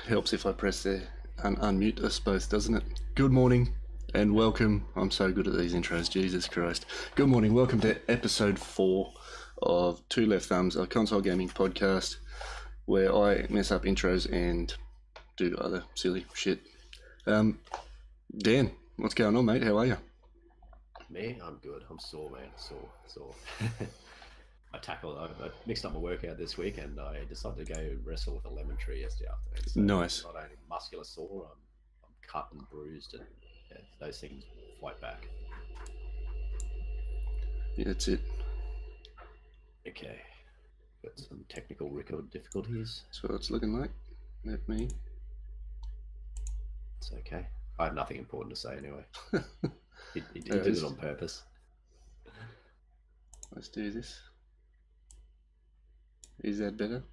Helps if I press the unmute us both, doesn't it? Good morning and welcome. I'm so good at these intros, Jesus Christ. Good morning, welcome to episode 4 of Two Left Thumbs, a console gaming podcast where I mess up intros and do other silly shit. Dan, what's going on, mate? How are you? Me? I'm good. I'm sore, man. Sore. I mixed up my workout this week and I decided to go wrestle with a lemon tree yesterday afternoon. So Nice. not only muscular sore, I'm cut and bruised, and those things fight back. Yeah, that's it. Okay. Got some technical record difficulties. That's what it's looking like. Let me. It's okay. I have nothing important to say anyway. He did it on purpose. Let's do this. Is that better?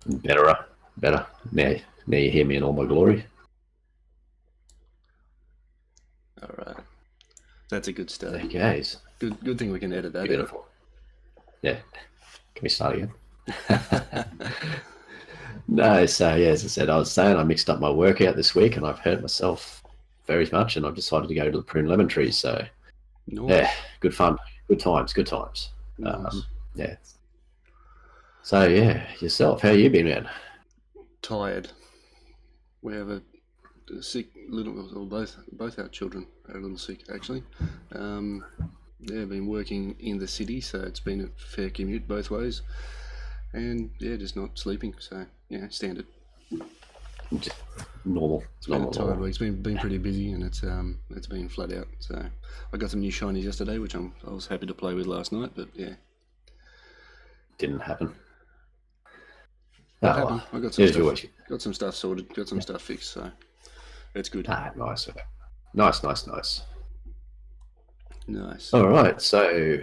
Better. Now you hear me in all my glory. All right. That's a good start. Okay. Good thing we can edit that. Beautiful. Yeah. Can we start again? No, so yeah, as I said, I was saying I mixed up my workout this week and I've hurt myself very much, and I've decided to go to the prune lemon tree. So Nice. yeah, good fun, good times. Nice. Yeah. So yeah, yourself, how you been, man? Tired. We have a sick little, well, both our children are a little sick actually. They've been working in the city, so it's been a fair commute both ways, and yeah, just not sleeping. So yeah, standard. Just normal. It's been a tired week. It's been pretty busy, and it's been flat out. So I got some new shinies yesterday, which I was happy to play with last night, but yeah, Didn't happen. what happened? I got some stuff sorted, got some stuff fixed, so it's good. Nice. Nice. All right, so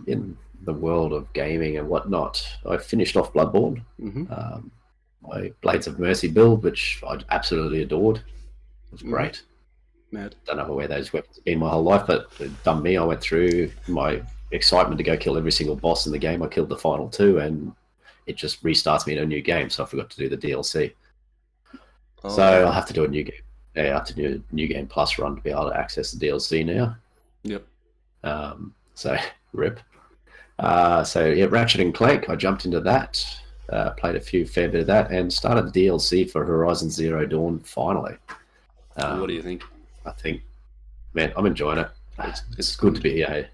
in the world of gaming and whatnot, I finished off Bloodborne. Mm-hmm. My Blades of Mercy build, which I absolutely adored. It was great. Mad. Don't know where those weapons have been my whole life, but it done me. I went through my excitement to go kill every single boss in the game. I killed the final 2, and it just restarts me in a new game, so I forgot to do the DLC. So I'll have to do a new game. Yeah, I have to do a new game plus run to be able to access the DLC now. Yep. So rip. So yeah, Ratchet and Clank. I jumped into that, played a fair bit of that, and started the DLC for Horizon Zero Dawn. Finally. What do you think? I think, man, I'm enjoying it. It's good to be. Yeah,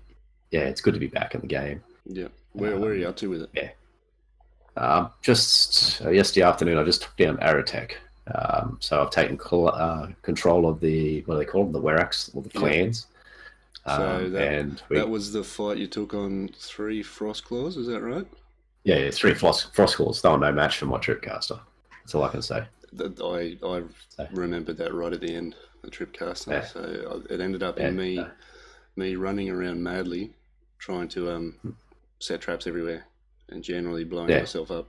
it's good to be back in the game. Yeah. Where are you up to with it? Yeah. Just yesterday afternoon, I just took down Aerotech. So I've taken control of the, what do they call them, the Weraks, or the clans. So that was the fight you took on 3 Frostclaws, is that right? Yeah, 3 Frostclaws. They were no match for my Tripcaster. That's all I can say. I remembered that right at the end, the Tripcaster. Yeah. So it ended up in me running around madly, trying to set traps everywhere and generally blowing myself up.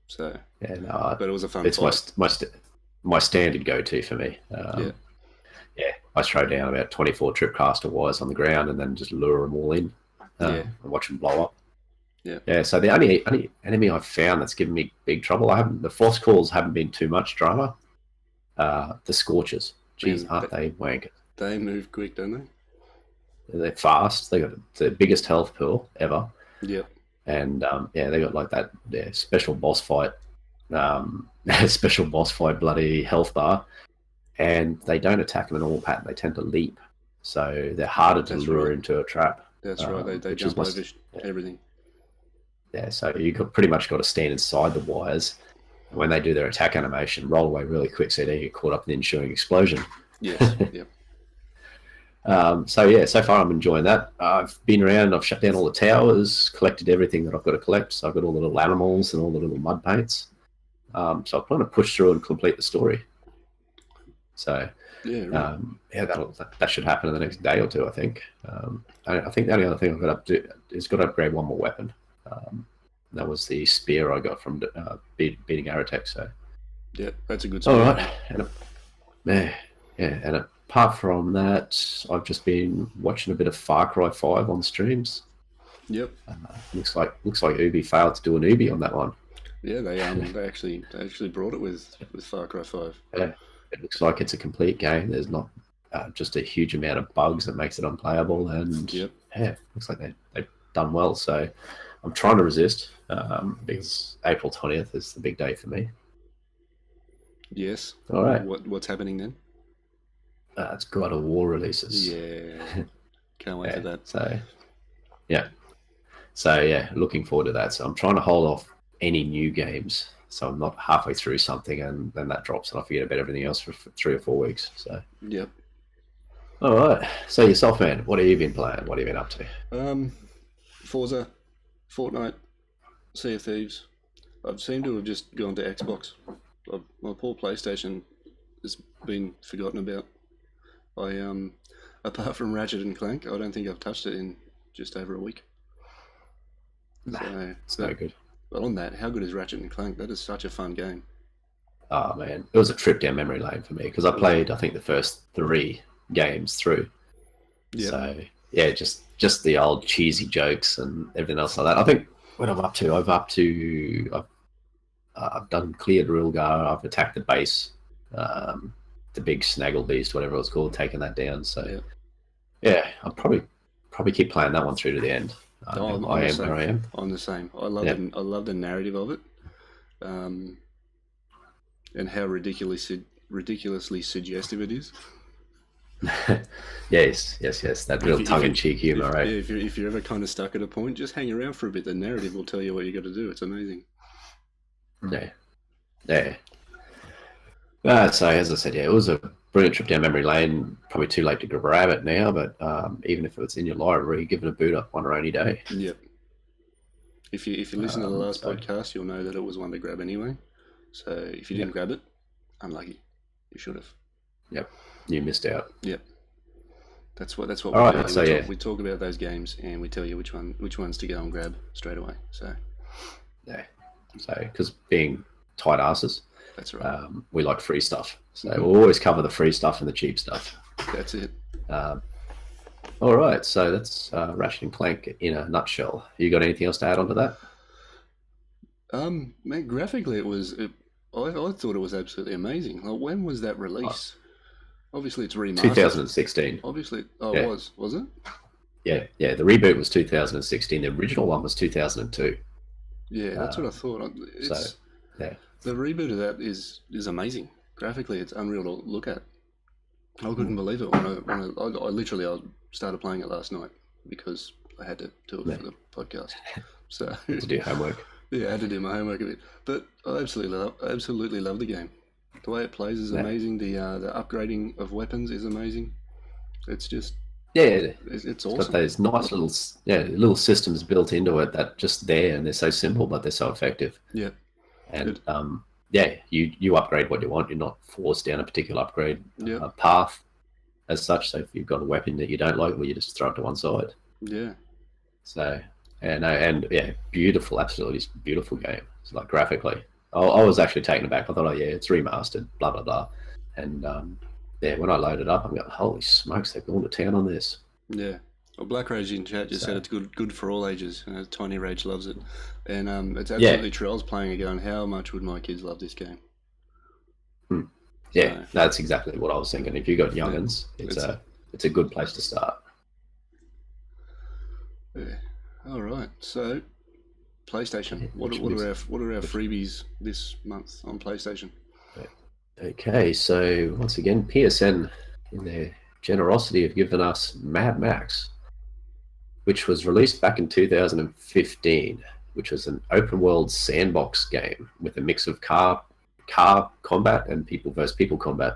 So but it was a fun it's fight. my standard go-to for me. I throw down about 24 Tripcaster wires on the ground and then just lure them all in and watch them blow up. Yeah. So the only enemy I've found that's given me big trouble, the Frostclaws haven't been too much drama. The Scorchers, geez, aren't they wankers? They move quick, don't they? They're fast. They got the biggest health pool ever. Yep. And they got like that special boss fight, bloody health bar, and they don't attack in a normal pattern. They tend to leap, so they're harder to lure into a trap. That's right. They jump over everything. Yeah, so pretty much got to stand inside the wires. And when they do their attack animation, roll away really quick so they don't get caught up in the ensuing explosion. Yes. Yep. So far I'm enjoying that. I've been around, I've shut down all the towers, collected everything that I've got to collect. So I've got all the little animals and all the little mud paints. So I'm trying to push through and complete the story. So that should happen in the next day or two, I think. I think the only other thing I've got to do is got to upgrade one more weapon. That was the spear I got from beating Aerotech. So yeah, that's a good spear. All right, and apart from that, I've just been watching a bit of Far Cry 5 on streams. Yep. Looks like Ubi failed to do an Ubi on that one. Yeah, they actually brought it with Far Cry 5. Yeah, it looks like it's a complete game. There's not just a huge amount of bugs that makes it unplayable, and Yep. yeah, looks like they've done well. So I'm trying to resist because April 20th is the big day for me. Yes. All right, What's happening then? it's God of War releases. Yeah. Can't wait for that. So yeah, looking forward to that. So I'm trying to hold off any new games, so I'm not halfway through something and then that drops and I forget about everything else for 3 or 4 weeks. So Yep. all right. So yourself, man, what have you been playing? What have you been up to? Forza, Fortnite, Sea of Thieves. I've seemed to have just gone to Xbox. My poor PlayStation has been forgotten about. Apart from Ratchet and Clank, I don't think I've touched it in just over a week. So, It's no good. but on that, how good is Ratchet and Clank? That is such a fun game. Oh man, it was a trip down memory lane for me because I played, I think, the first 3 games through. Yep. So yeah, just the old cheesy jokes and everything else like that. I think what I've done cleared Rilgar. I've attacked the base, the big snaggle beast, whatever it was called, taking that down. So Yep. yeah, I'll probably keep playing that one through to the end. I am where I am. I'm the same. I love the narrative of it, and how ridiculously suggestive it is. yes. That real tongue-in-cheek humor, right? If you're ever kind of stuck at a point, just hang around for a bit. The narrative will tell you what you got to do. It's amazing. Yeah. So as I said, yeah, it was a brilliant trip down memory lane. Probably too late to grab it now, but even if it's in your library, give it a boot up one rainy day. Yep. If you listen to the last podcast, you'll know that it was one to grab anyway. So if you didn't grab it, unlucky. You should have. Yep. You missed out. Yep. That's what All we right, do. so We talk about those games and we tell you which ones to go and grab straight away. So yeah. So because being tight asses, that's right. We like free stuff. So we'll always cover the free stuff and the cheap stuff. That's it. All right, so that's Ratchet and Clank in a nutshell. You got anything else to add on to that? Man, graphically, I thought it was absolutely amazing. Like, when was that release? Obviously, it's remastered. 2016. Obviously, Yeah. Was it? Yeah. The reboot was 2016. The original one was 2002. Yeah, that's what I thought. The reboot of that is amazing. Graphically, it's unreal to look at. I couldn't believe it when I literally started playing it last night because I had to do it for the podcast. So to do homework. Yeah, I had to do my homework a bit, but I absolutely love the game. The way it plays is amazing. The upgrading of weapons is amazing. It's just it's awesome. Got those nice little systems built into it that just there, and they're so simple but they're so effective. Yeah, and you upgrade what you want. You're not forced down a particular upgrade path as such. So if you've got a weapon that you don't like, well, you just throw it to one side. Yeah. So beautiful, absolutely beautiful game. It's like graphically, I was actually taken aback. I thought, it's remastered, blah blah blah, and when I loaded it up, I'm going, holy smokes, they've gone to town on this. Yeah. Well, Black Rage in chat just said it's good for all ages. Tiny Rage loves it, and it's absolutely true. I was playing it going, how much would my kids love this game? Yeah, that's exactly what I was thinking. If you got youngins, it's a good place to start. Yeah. All right. So, PlayStation. What are our freebies this month on PlayStation? Okay, so once again, PSN, in their generosity, have given us Mad Max, which was released back in 2015, which was an open world sandbox game with a mix of car combat and people versus people combat.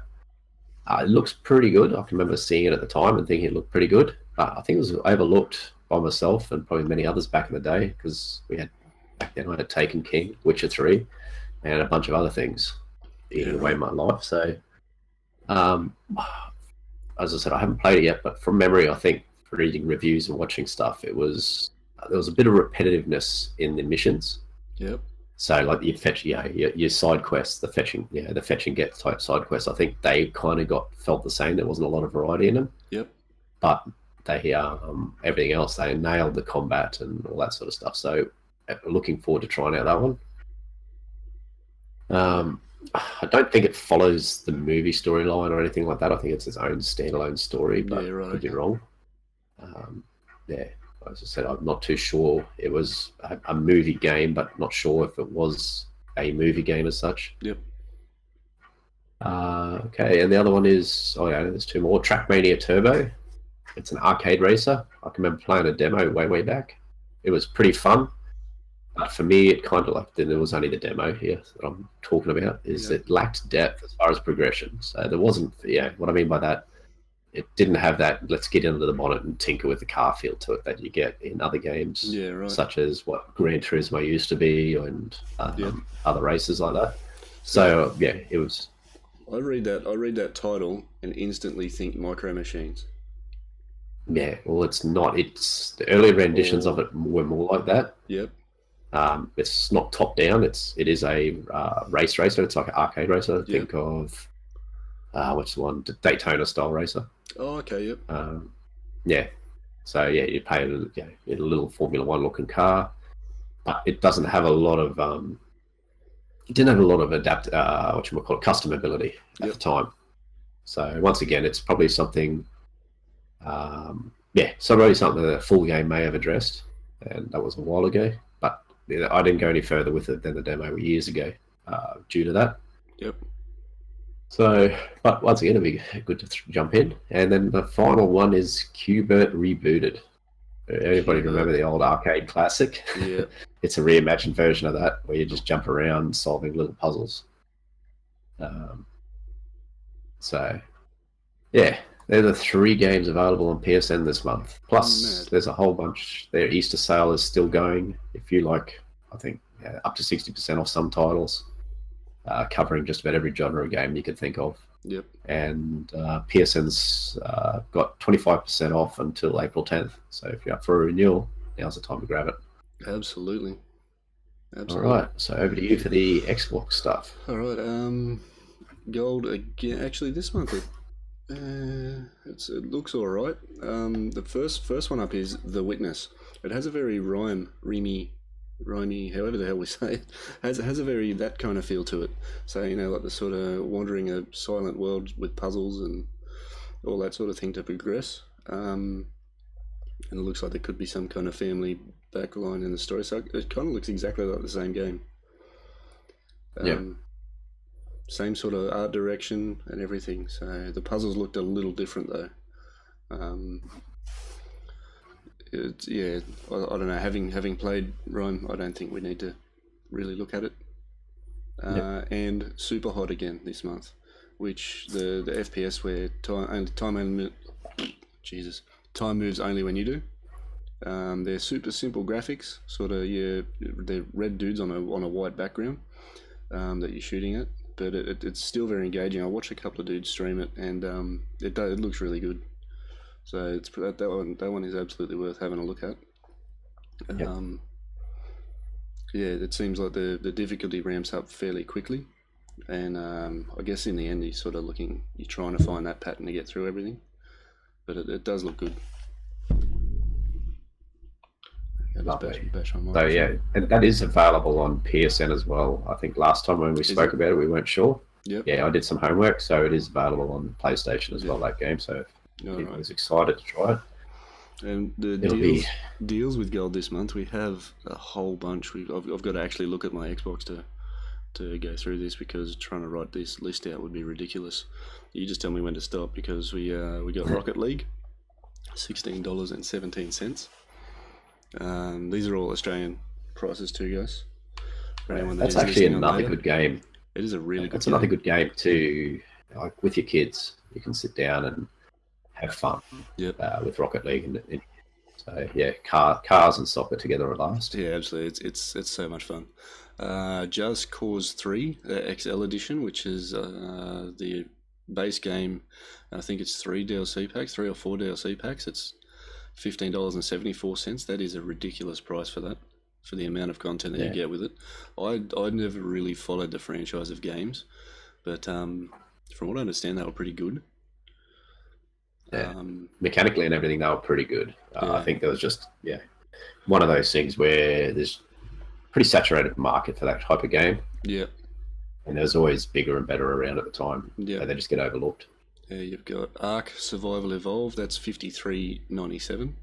It looks pretty good. I can remember seeing it at the time and thinking it looked pretty good. I think it was overlooked by myself and probably many others back in the day because back then I had Taken King, Witcher 3, and a bunch of other things eating away my life. So, as I said, I haven't played it yet, but from memory, I think reading reviews and watching stuff, there was a bit of repetitiveness in the missions. Yep. So like you fetch, your side quests, the fetching get type side quests. I think they kind of felt the same. There wasn't a lot of variety in them. Yep. But they everything else, they nailed the combat and all that sort of stuff. So looking forward to trying out that one. I don't think it follows the movie storyline or anything like that. I think it's its own standalone story, but Yeah, right, could be okay. wrong. Yeah, as I said, I'm not too sure. It was a movie game, but not sure if it was a movie game as such. Yep. Okay, and the other one is, oh yeah, there's two more. Trackmania Turbo. It's an arcade racer. I can remember playing a demo way back. It was pretty fun. But for me, it kind of like there was only the demo here that I'm talking about. Is Yeah. it lacked depth as far as progression. So there wasn't. Yeah, what I mean by that, it didn't have that. Let's get into the bonnet and tinker with the car feel to it that you get in other games, Yeah, right. such as what Gran Turismo used to be, and Yep. other races like that. So So yeah, it was. I read that title and instantly think Micro Machines. Yeah, well, it's not. It's the earlier renditions of Or it were more like that. yep. It's not top down. It is a race racer. It's like an arcade racer. Yep. Think of what's the one? Daytona style racer. Oh, okay, yep. Yeah. So yeah, you pay in a little Formula One looking car, but it doesn't have a lot of. It didn't have a lot of what you might call it, custom ability at Yep. the time. So once again, it's probably something. So probably something that a full game may have addressed, and that was a while ago. But I didn't go any further with it than the demo years ago, due to that. Yep. So, but once again, it'd be good to jump in. And then the final one is Qbert Rebooted. Anybody Qbert. remember the old arcade classic? Yeah. It's a reimagined version of that where you just jump around solving little puzzles. So, yeah, they're the 3 games available on PSN this month. Plus, there's a whole bunch. Their Easter sale is still going. If you like, I think up to 60% off some titles, covering just about every genre of game you could think of. Yep. And PSN's got 25% off until April 10th. So if you're up for a renewal, now's the time to grab it. Absolutely. All right, so over to you for the Xbox stuff. All right. Gold again. Actually, this month it looks all right. The first one up is The Witness. It has a very rhymey, however the hell we say it, has a very that kind of feel to it. So like the sort of wandering a silent world with puzzles and all that sort of thing to progress. And it looks like there could be some kind of family backline in the story. So it kind of looks exactly like the same game. Same sort of art direction and everything. So the puzzles looked a little different though. I don't know. Having played Rome, I don't think we need to really look at it. And Super Hot again this month, which the FPS where time moves only when you do. They're super simple graphics, sort of they're red dudes on a white background that you're shooting at, but it's still very engaging. I watched a couple of dudes stream it, and it looks really good. So that one is absolutely worth having a look at. It seems like the difficulty ramps up fairly quickly, and I guess in the end you're trying to find that pattern to get through everything, but it does look good. So yeah, and that is available on PSN as well. I think last time when we spoke about it, we weren't sure. Yep. Yeah, I did some homework, so it is available on PlayStation as well. That game, so I was excited to try it. And the deals with gold this month, we have a whole bunch. I've got to actually look at my Xbox to go through this, because trying to write this list out would be ridiculous. You just tell me when to stop, because we got Rocket League, $16.17. These are all Australian prices too, guys. That's actually another good game. It is a really good game. It's another good game to, like, with your kids. You can sit down and have fun with Rocket League. And so, yeah, cars and soccer together at last. Yeah, absolutely. It's so much fun. Just Cause 3, XL Edition, which is the base game. I think it's 3 or 4 DLC packs. It's $15.74. That is a ridiculous price for that, for the amount of content that you get with it. I never really followed the franchise of games, but from what I understand, they were pretty good. Mechanically and everything, they were pretty good. I think there was just one of those things where there's pretty saturated market for that type of game. Yeah. And there's always bigger and better around at the time. Yeah. And they just get overlooked. Yeah, you've got Ark Survival Evolved. That's 53.97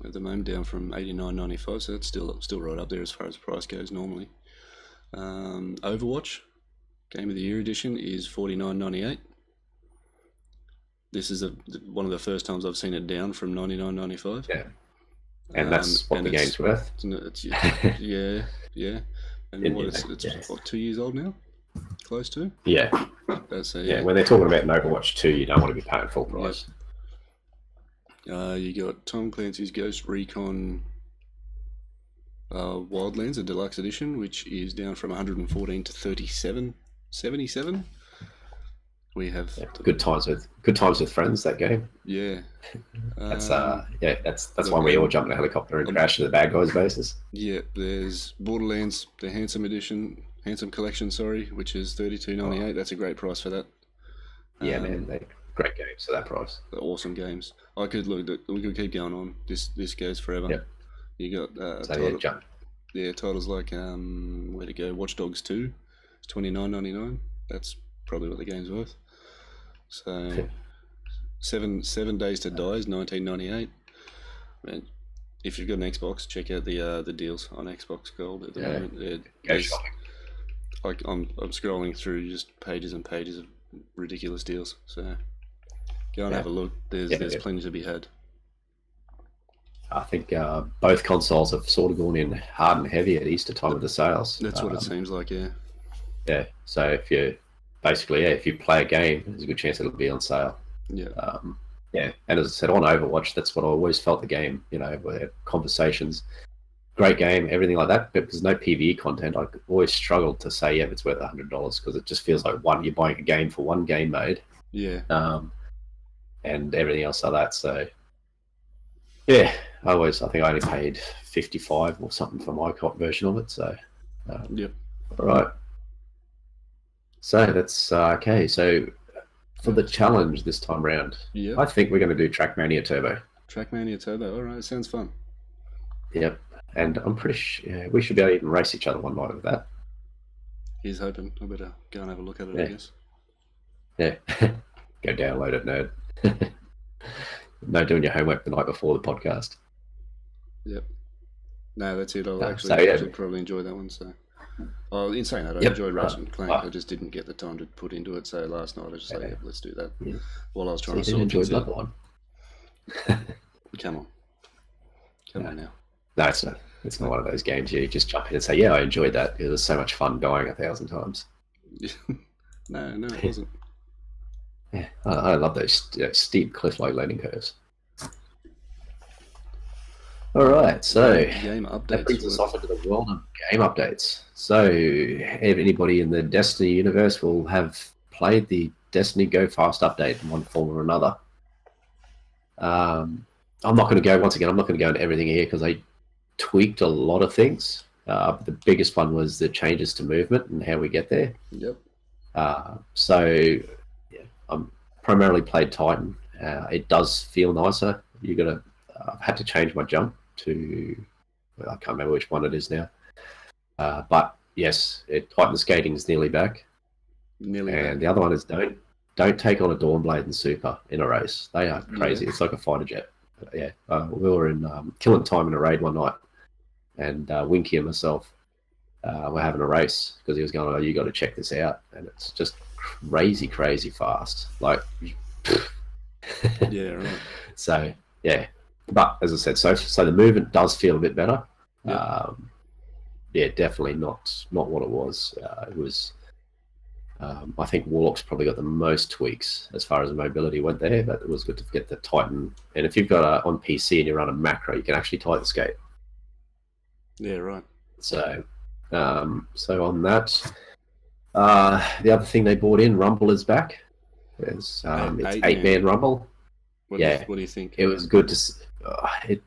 at the moment, down from 89.95. So that's still right up there as far as the price goes normally. Overwatch Game of the Year edition is 49.98. This is one of the first times I've seen it down from 99.95. Yeah. And that's what the game's worth. It's yeah. And it's what, 2 years old now? Close to? Yeah. Yeah. When they're talking about an Overwatch 2, you don't want to be paying full price. Yep. You got Tom Clancy's Ghost Recon Wildlands, a deluxe edition, which is down from 114 to 37.77. We have good times with friends. That game. Yeah. That's one where you all jump in a helicopter and crash to the bad guys' bases. Yeah. There's Borderlands, the Handsome Collection, which is 32.98. That's a great price for that. Yeah, man, they're great games for that price. They're awesome games. We could keep going on. This goes forever. Yep. You got titles like where to go? Watch Dogs 2. It's 29.99. That's probably what the game's worth. So, seven Days to Die is 19.98. Man, if you've got an Xbox, check out the deals on Xbox Gold at the moment. Go shopping. I'm scrolling through just pages and pages of ridiculous deals. So go and have a look. There's plenty to be had. I think both consoles have sort of gone in hard and heavy at Easter time with the sales. That's what it seems like, yeah. Yeah. So if you play a game, there's a good chance it'll be on sale. Yeah. And as I said, on Overwatch, that's what I always felt the game, conversations, great game, everything like that, but there's no PvE content. I always struggled to say, it's worth $100 because it just feels like you're buying a game for one game mode. Yeah. And everything else like that. So, yeah, I think I only paid $55 or something for my version of it. So, yep. All right. So that's okay. So for the challenge this time round, I think we're going to do Trackmania Turbo. Trackmania Turbo. All right, sounds fun. Yep. And I'm pretty sure we should be able to even race each other one night with that. He's hoping. I better go and have a look at it, I guess. Yeah. Go download it, nerd. No doing your homework the night before the podcast. Yep. No, that's it. I'll actually probably enjoy that one. So, in saying that, I enjoyed Ratchet and Clank. I just didn't get the time to put into it. So last night I was just let's do that. Yeah. While I was trying to sort things out. One. Come on now. No, it's not. It's not one of those games you just jump in and say, I enjoyed that. It was so much fun dying 1,000 times. No, it wasn't. Yeah, I love those steep cliff-like landing curves. All right, so game updates. That brings us off into the world of game updates. So anybody in the Destiny universe will have played the Destiny Go Fast update in one form or another. I'm not going to go into everything here because I tweaked a lot of things. But the biggest one was the changes to movement and how we get there. Yep. I'm primarily played Titan. It does feel nicer. I've had to change my jump to, I can't remember which one it is now. But yes, Titan skating is nearly back. And the other one is don't take on a Dawnblade and Super in a race. They are crazy. Yeah. It's like a fighter jet. Yeah, we were in killing time in a raid one night, and Winky and myself were having a race because he was going, you got to check this out, and it's just crazy fast. Like, yeah, right. So yeah, but as I said, so the movement does feel a bit better. Yeah, definitely not what it was. It was. I think Warlock's probably got the most tweaks as far as mobility went there, but it was good to get the Titan. And if you've got on PC and you run a macro, you can actually Titan skate. Yeah, right. So on that, the other thing they brought in, Rumble is back. It's 8-man Rumble. What do you think? It was good to.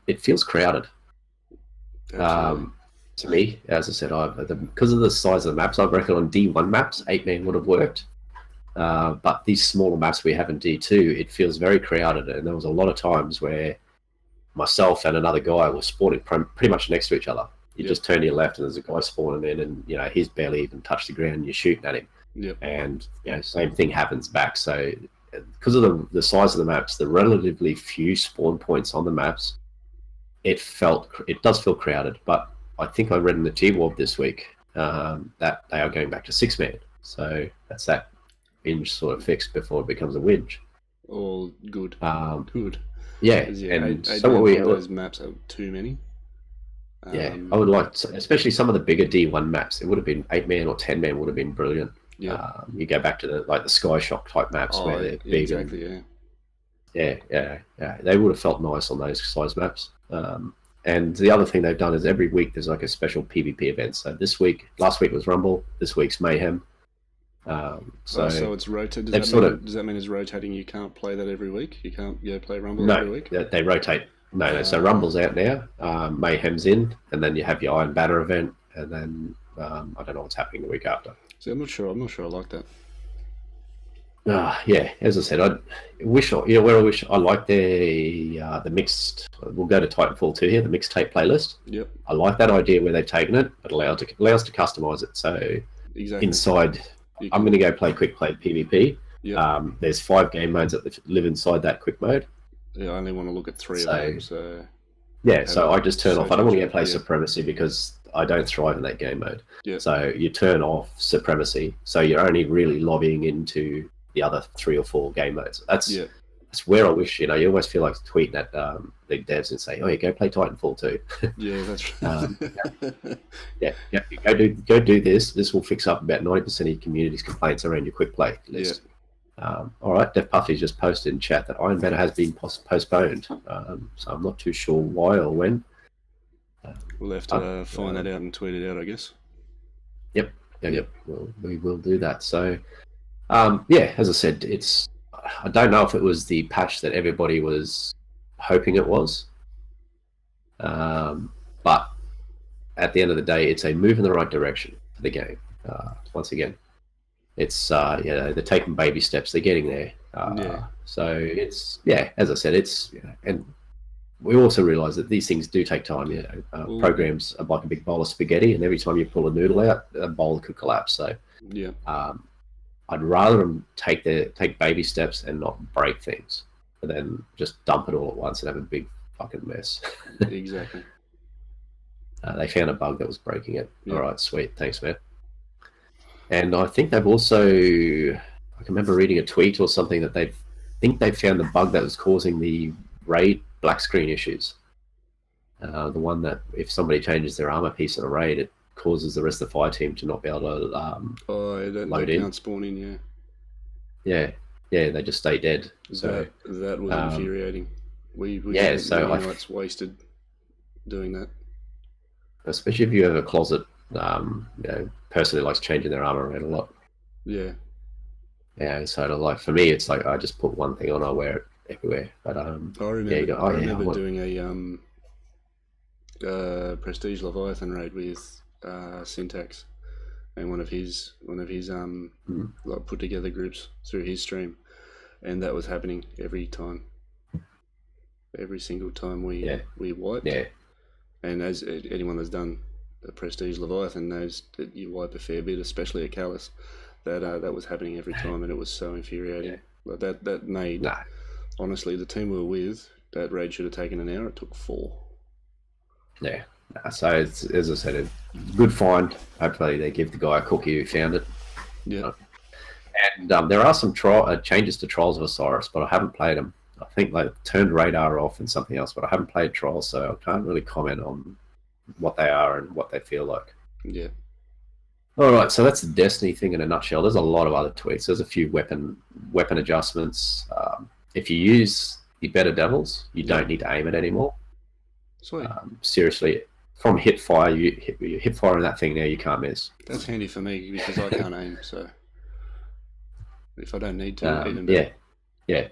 It feels crowded. To me, as I said, because of the size of the maps, I reckon on D1 maps, 8-man would have worked. But these smaller maps we have in D2, it feels very crowded. And there was a lot of times where myself and another guy were spawning pretty much next to each other. You just turn to your left and there's a guy spawning in, and he's barely even touched the ground and you're shooting at him. Yep. And same thing happens back. So because of the size of the maps, the relatively few spawn points on the maps, it does feel crowded. But I think I read in the T-Warb this week that they are going back to 6-man. So that's that binge sort of fixed before it becomes a whinge. All good. Good. Yeah, and so those maps are too many. I would like to, especially some of the bigger D1 maps. It would have been 8-man or 10-man would have been brilliant. Yeah, you go back to the Sky Shock type maps where they're big. Exactly. Yeah. They would have felt nice on those size maps. And the other thing they've done is every week there's like a special PvP event. So last week was Rumble. This week's Mayhem. So it's rotated. Does that mean it's rotating? You can't play that every week. You can't play Rumble every week. No, they rotate. No. So Rumble's out now. Mayhem's in, and then you have your Iron Banner event, and then I don't know what's happening the week after. See, I'm not sure I like that. As I said, I wish I like the mixed. We'll go to Titanfall 2 here, the mixtape playlist. Yep. I like that idea where they've taken it. It allows to customize it. So inside, I'm going to go play quick play PvP. Yep. There's 5 game modes that live inside that quick mode. Yeah, I only want to look at 3 of them. So I just turn off. I don't want to go play Supremacy because I don't thrive in that game mode. Yep. So you turn off Supremacy. So you're only really lobbying into the other 3 or 4 game modes. That's where I wish, you almost feel like tweeting at the devs and say, go play Titanfall 2. Yeah, that's right. Go do this. This will fix up about 90% of your community's complaints around your quick play list. All right, Def Puffy's just posted in chat that Iron Banner has been postponed. So I'm not too sure why or when. We'll have to find that out and tweet it out, I guess. Yep. Well, we will do that. So, as I said, I don't know if it was the patch that everybody was hoping it was. But at the end of the day, it's a move in the right direction for the game. Once again, it's they're taking baby steps. They're getting there. So it's as I said, it's and we also realise that these things do take time. Programs are like a big bowl of spaghetti, and every time you pull a noodle out, a bowl could collapse. So I'd rather them take baby steps and not break things, but then just dump it all at once and have a big fucking mess. Exactly. They found a bug that was breaking it. All right, sweet, thanks, man. And I think they've also, I can remember reading a tweet or something that they found the bug that was causing the raid black screen issues. The one that if somebody changes their armor piece in a raid, it causes the rest of the fire team to not be able to load in. Can't spawn in, Yeah, they just stay dead. That was infuriating. We it's wasted doing that. Especially if you have a closet person who likes changing their armor around a lot. Yeah. Yeah, so for me, it's like I just put one thing on, I wear it everywhere. But I remember doing a Prestige Leviathan raid with Syntax, and one of his like put together groups through his stream, and that was happening every single time we wiped. Yeah. And as anyone that's done the Prestige Leviathan knows that you wipe a fair bit, especially at Callus. That was happening every time, and it was so infuriating. Like that made honestly the team we were with, that raid should have taken an hour. It took 4. Yeah. So it's, as I said, a good find. Hopefully they give the guy a cookie who found it. Yeah. And there are some changes to Trials of Osiris, but I haven't played them. I think they turned radar off and something else, but I haven't played Trials, so I can't really comment on what they are and what they feel like. Yeah. All right, so that's the Destiny thing in a nutshell. There's a lot of other tweaks. There's a few weapon adjustments. If you use the Better Devils, you don't need to aim it anymore. Sweet. Seriously, from hip fire, you hip fire in that thing now, you can't miss. That's handy for me because I can't aim, so if I don't need to, even better. Yeah.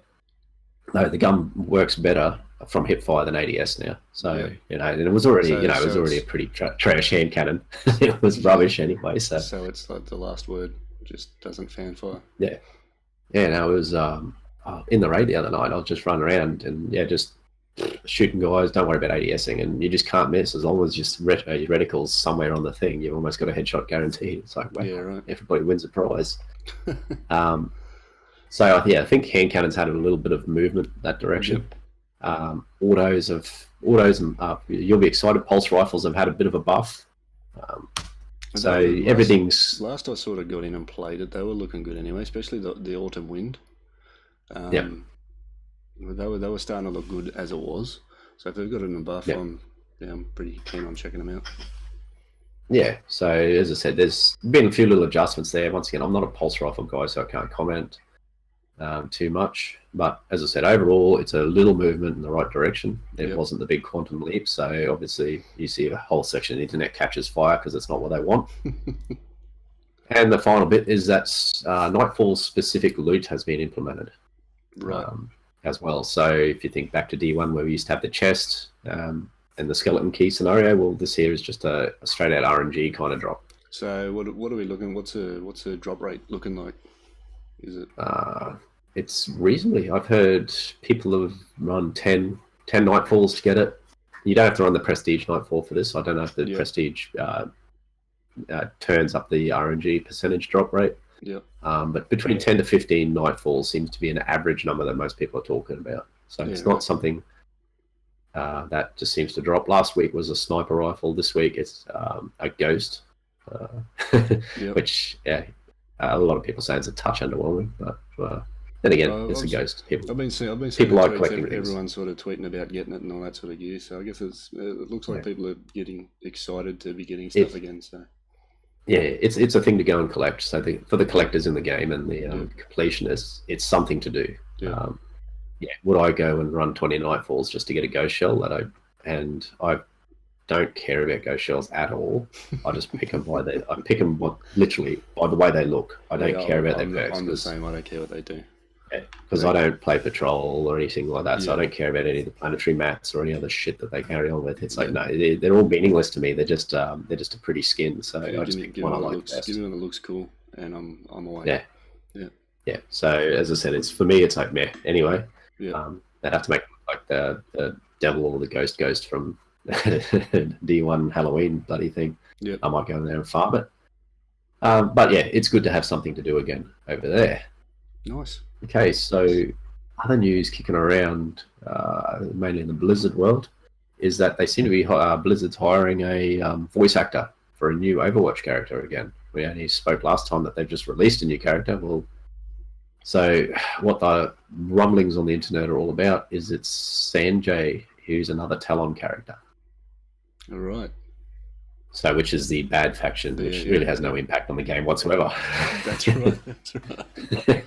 No, the gun works better from hip fire than ADS now. So and it was already it was already a pretty trash hand cannon. It was rubbish anyway. So it's like the last word just doesn't fan fire. Yeah. No, it was in the raid the other night. I was just running around and just shooting guys, don't worry about ADSing, and you just can't miss as long as just your reticle's somewhere on the thing. You've almost got a headshot guaranteed. It's like, wow, Yeah, right. everybody wins a prize. So I think hand cannons had a little bit of movement that direction. Autos, you'll be excited. Pulse rifles have had a bit of a buff. So everything's last I sort of got in and played it. They were looking good anyway, especially the autumn wind. They were starting to look good as it was. So if they've got it in a buff, I'm pretty keen on checking them out. Yeah, so as I said, there's been a few little adjustments there. Once again, I'm not a pulse rifle guy, so I can't comment too much. But as I said, overall, it's a little movement in the right direction. It wasn't the big quantum leap, so obviously you see a whole section of the internet catches fire because it's not what they want. And the final bit is that Nightfall-specific loot has been implemented. Right. As well. So if you think back to D1 where we used to have the chest and the skeleton key scenario, well, this here is just a straight out RNG kind of drop. So what are we looking? What's a drop rate looking like? Is it? It's reasonably. I've heard people have run 10 Nightfalls to get it. You don't have to run the Prestige Nightfall for this. I don't know if the Prestige turns up the RNG percentage drop rate. Yeah. But between 10 to 15 Nightfalls seems to be an average number that most people are talking about. So it's not something that just seems to drop. Last week was a sniper rifle. This week it's a ghost, which a lot of people say it's a touch underwhelming. But then again, it's a ghost. I've been seeing people like collecting everyone sort of tweeting about getting it and all that sort of gear. So I guess it looks like people are getting excited to be getting stuff again. So. Yeah, it's a thing to go and collect. So for the collectors in the game and the completionists, it's something to do. Would I go and run 20 Nightfalls just to get a ghost shell? I don't care about ghost shells at all. I just pick them literally by the way they look. I don't care about their perks. I'm the same. I don't care what they do. Because I don't play patrol or anything like that, so I don't care about any of the planetary mats or any other shit that they carry on with. It's like no, they're all meaningless to me. They're just a pretty skin. So I just pick one I like best. Give me one that looks cool, and I'm away. Yeah. So as I said, for me, it's like meh. Anyway, they'd have to make like the devil or the ghost from D1 Halloween bloody thing. Yeah, I might go in there and farm it. But yeah, it's good to have something to do again over there. Nice. Okay, so other news kicking around, mainly in the Blizzard world, is that they seem to be Blizzard's hiring a voice actor for a new Overwatch character again. We only spoke last time that they've just released a new character. Well, so what the rumblings on the internet are all about is it's Sanjay, who's another Talon character. All right. So, which is the bad faction, which really has no impact on the game whatsoever. That's right. That's right.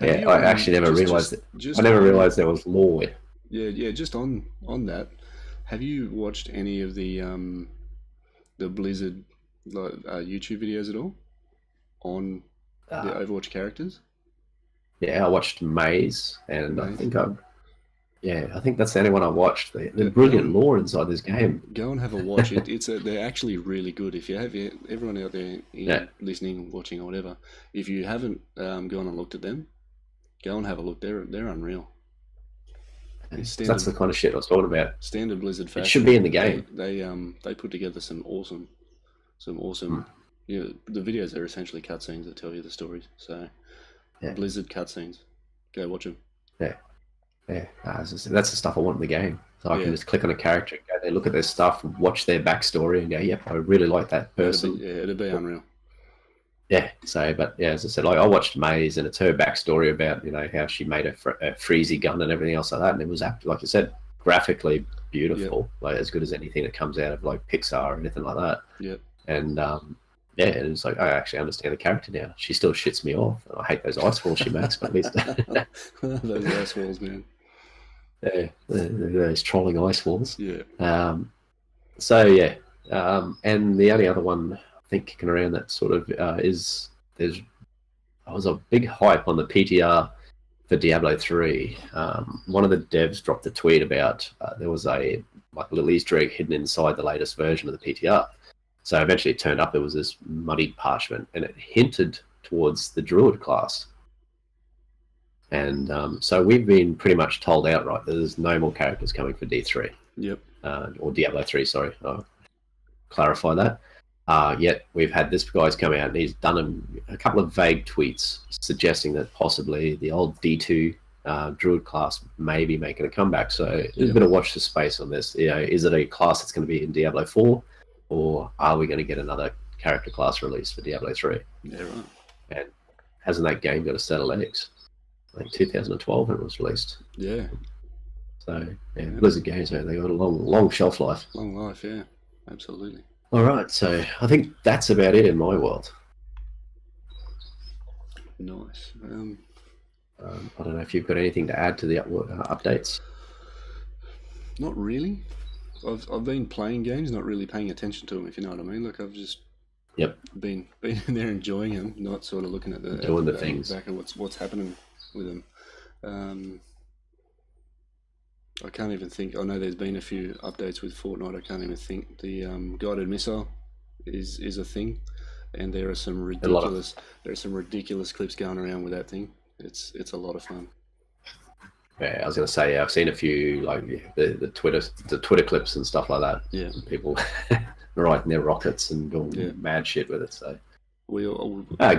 I actually never realized it. I never realized there was lore. Yeah. Just on that, have you watched any of the Blizzard YouTube videos at all on the Overwatch characters? Yeah, I watched Maze, and I think that's the only one I watched. The brilliant lore inside this game. Go and have a watch. They're actually really good. If you have everyone out there listening, watching, or whatever, if you haven't gone and looked at them, go and have a look. They're unreal. That's the kind of shit I was talking about. Standard Blizzard fashion. It should be in the game. They put together some awesome. The videos are essentially cutscenes that tell you the stories. So Blizzard cutscenes. Go watch them. Yeah, that's the stuff I want in the game. So I can just click on a character, go there, look at their stuff, watch their backstory, and go, yep, I really like that person. It'd be unreal. Yeah, as I said, I watched Maze, and it's her backstory about, how she made a freezy gun and everything else like that, and it was, like you said, graphically beautiful, like as good as anything that comes out of like Pixar or anything like that. Yep. And and it's like, I actually understand the character now. She still shits me off. I hate those ice walls she makes, but at least those ice walls, man. Yeah, those trolling ice walls. Yeah. And the only other one I think kicking around that sort of I was a big hype on the PTR for Diablo 3. One of the devs dropped a tweet about there was a little Easter egg hidden inside the latest version of the PTR. So eventually it turned up, there was this muddy parchment, and it hinted towards the Druid class. And so we've been pretty much told outright that there's no more characters coming for D3. Yep. Or Diablo 3, sorry. I'll clarify that. Yet we've had this guy's come out and he's done a couple of vague tweets suggesting that possibly the old D2 Druid class may be making a comeback. So there's a bit of watch the space on this. Is it a class that's going to be in Diablo 4, or are we going to get another character class released for Diablo 3? Yeah, right. And hasn't that game got a set of legs? I think 2012 when it was released. Yeah. So Blizzard games, man, they got a long shelf life. Long life, yeah, absolutely. All right, so I think that's about it in my world. Nice. I don't know if you've got anything to add to the updates. Not really. I've been playing games, not really paying attention to them, if you know what I mean. Like I've just been in there enjoying them, not sort of looking at the things back and what's happening with them. I can't even think. I know there's been a few updates with Fortnite. I can't even think. The guided missile is a thing, and there are some ridiculous clips going around with that thing. It's a lot of fun. Yeah, I was going to say, I've seen a few like the Twitter clips and stuff like that. Yeah, people riding their rockets and doing mad shit with it. So we all by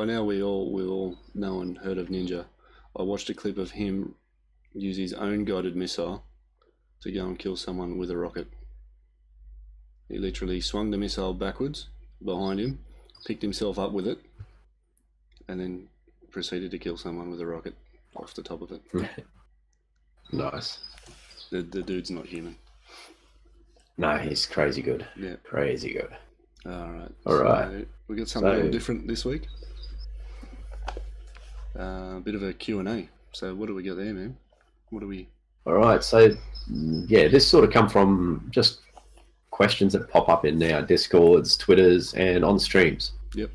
now we all know and heard of Ninja. I watched a clip of him use his own guided missile to go and kill someone with a rocket. He literally swung the missile backwards behind him, picked himself up with it, and then proceeded to kill someone with a rocket off the top of it. Nice. The dude's not human. No, he's crazy good. Yeah. Crazy good. All right. So we got something a little different this week. A bit of a Q&A. So what do we got there, man? All right, so this sort of come from just questions that pop up in our Discords, Twitters, and on streams. Yep.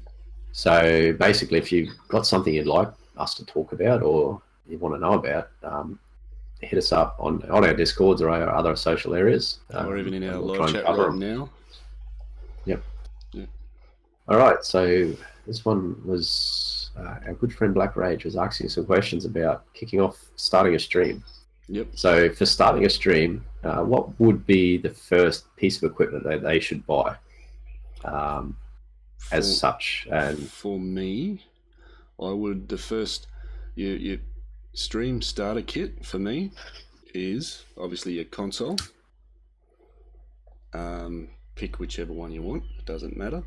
So basically, if you've got something you'd like us to talk about or you want to know about, hit us up on our Discords or our other social areas. Or even in our live chat right now. Yep. Yeah. All right, so this one was our good friend Black Rage was asking some questions about starting a stream. Yep. So for starting a stream, what would be the first piece of equipment that they should buy as such? And for me, I would, the first your stream starter kit for me is obviously your console. Pick whichever one you want, it doesn't matter.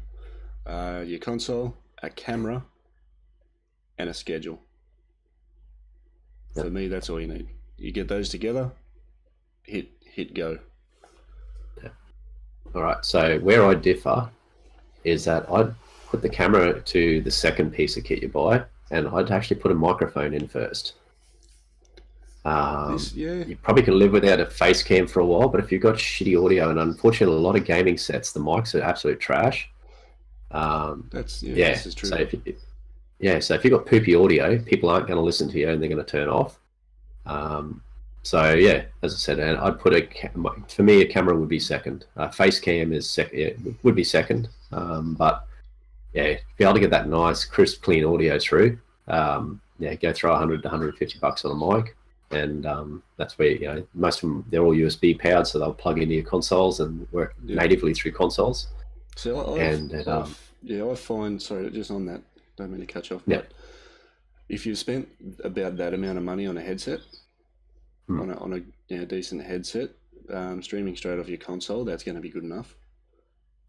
Your console, a camera, and a schedule. For me, that's all you need. You get those together, hit go. Yeah. All right. So where I differ is that I'd put the camera to the second piece of kit you buy, and I'd actually put a microphone in first. You probably can live without a face cam for a while, but if you've got shitty audio, and unfortunately a lot of gaming sets, the mics are absolute trash. This is true. So if you've got poopy audio, people aren't going to listen to you and they're going to turn off. As I said, and I'd put for me, a camera would be second. Face cam would be second. But be able to get that nice, crisp, clean audio through. Go throw $100 to $150 on a mic. And that's where, most of them, they're all USB powered, so they'll plug into your consoles and work natively through consoles. So I find, sorry, just on that, don't mean to cut you off, but if you've spent about that amount of money on a headset, on a decent headset, streaming straight off your console, that's going to be good enough.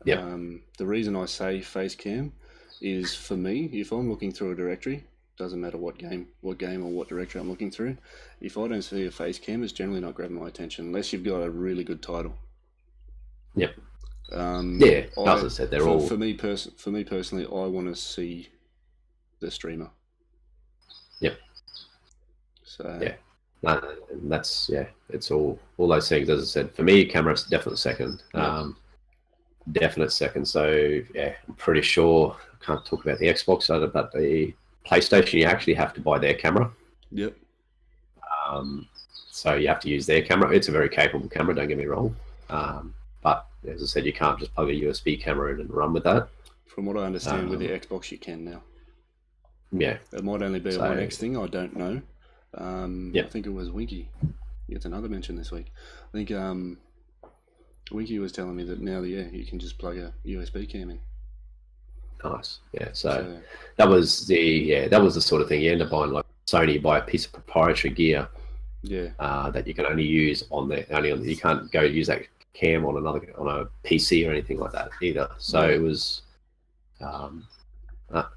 The reason I say face cam is, for me, if I'm looking through a directory, doesn't matter what game or what directory I'm looking through, if I don't see a face cam, it's generally not grabbing my attention unless you've got a really good title. Yep. As I said, they're all for me personally, I want to see the streamer. Yep. So that's it's all those things. As I said, for me, camera's definitely second. Definite second. So I'm pretty sure I can't talk about the Xbox side, but the PlayStation, you actually have to buy their camera. Yep. So you have to use their camera. It's a very capable camera, don't get me wrong. But as I said, you can't just plug a USB camera in and run with that. From what I understand, with the Xbox, you can now. Yeah. It might only be a One X thing, I don't know. I think it was Winky. He gets another mention this week. I think Winky was telling me that now, you can just plug a USB cam in. Nice. Yeah. So that was the sort of thing you end up buying, like Sony, buy a piece of proprietary gear. Yeah. That you can only use you can't go use that cam on a PC or anything like that either. So it was, and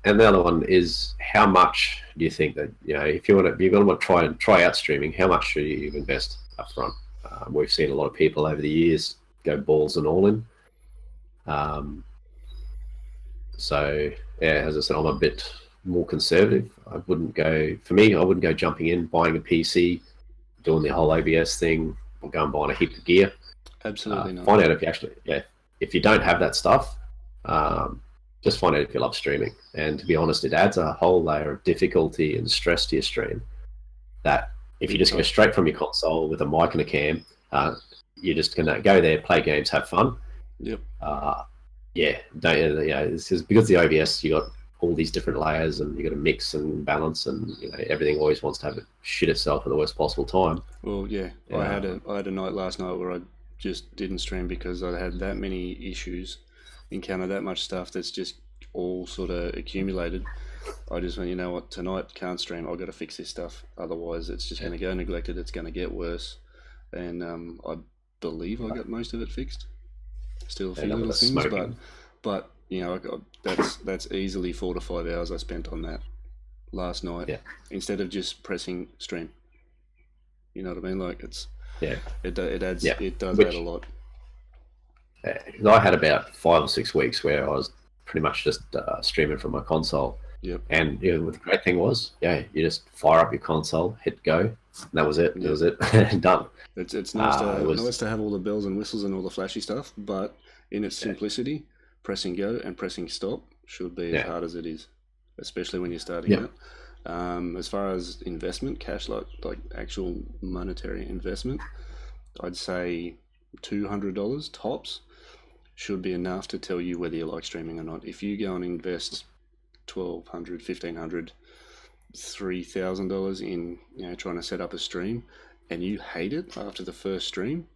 the other one is, how much do you think that, if you're going to try out streaming, how much should you invest up front? We've seen a lot of people over the years go balls and all in. So yeah, as I said, I'm a bit more conservative. I wouldn't go jumping in, buying a PC, doing the whole OBS thing, or go and buying a heap of gear. Absolutely not. Find out if you don't have that stuff, just find out if you love streaming. And to be honest, it adds a whole layer of difficulty and stress to your stream, that if you just go straight from your console with a mic and a cam, you're just going to go there, play games, have fun. Yep. It's just because the OBS, you got all these different layers, and you got to mix and balance, and everything always wants to have it shit itself at the worst possible time. Well, yeah. I had a night last night where I just didn't stream because I had that many issues, encountered that much stuff that's just all sort of accumulated. I just went, you know what, tonight can't stream. I've got to fix this stuff. Otherwise, it's just going to go neglected. It's going to get worse. And I believe I got most of it fixed. Still a few little things, but that's easily 4 to 5 hours I spent on that last night instead of just pressing stream. You know what I mean? Like it does add a lot. I had about 5 or 6 weeks where I was pretty much just streaming from my console. Yep. And the great thing was, you just fire up your console, hit go, and that was it. That was it. Done. It's nice to have all the bells and whistles and all the flashy stuff, but in its simplicity, pressing go and pressing stop should be as hard as it is, especially when you're starting out. As far as investment, cash, like actual monetary investment, I'd say $200 tops should be enough to tell you whether you like streaming or not. If you go and invest $1,200, $1,500, $3,000 in trying to set up a stream, and you hate it after the first stream,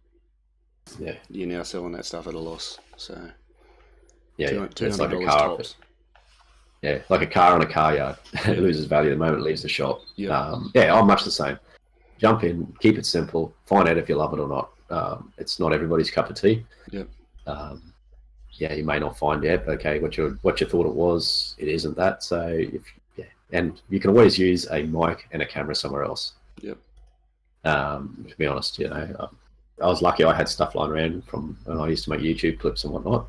you're now selling that stuff at a loss. So it's like a car. Tops. Like a car on a car yard. It loses value the moment it leaves the shop. I'm much the same. Jump in, keep it simple, find out if you love it or not. It's not everybody's cup of tea. You may not find out, okay, what you thought it was, it isn't that. So and you can always use a mic and a camera somewhere else. To be honest, I was lucky. I had stuff lying around from when I used to make YouTube clips and whatnot.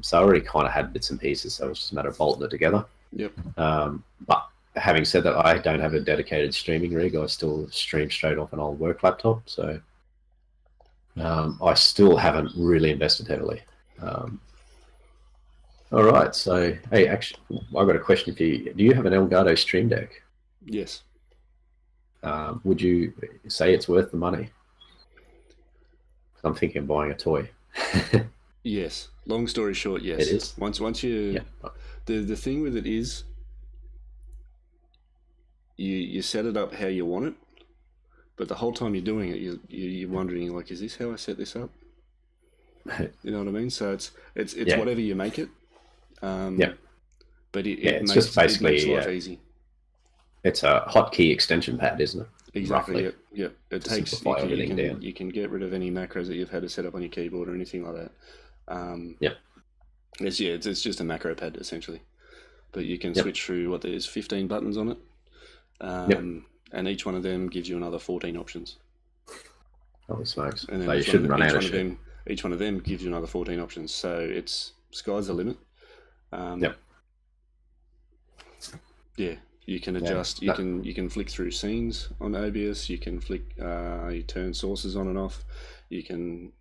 So I already kind of had bits and pieces. So it was just a matter of bolting it together. But having said that, I don't have a dedicated streaming rig. I still stream straight off an old work laptop. So I still haven't really invested heavily. All right. So, hey, actually, I've got a question for you. Do you have an Elgato Stream Deck? Yes. Would you say it's worth the money? I'm thinking of buying a toy. Yes. Long story short, yes. It is. Once you, the thing with it is, you set it up how you want it, but the whole time you're doing it, you're wondering, like, is this how I set this up? You know what I mean? So it's whatever you make it. But it makes just basically life easy. It's a hotkey extension pad, isn't it? Exactly. Yeah. It takes simplify everything down. You can get rid of any macros that you've had to set up on your keyboard or anything like that. It's just a macro pad essentially, but you can switch through there's 15 buttons on it, and each one of them gives you another 14 options. Holy smokes! And then so you shouldn't run out of shit. Each one of them gives you another 14 options, so it's sky's the limit. You can adjust. You can flick through scenes on OBS. You can flick. You turn sources on and off. You can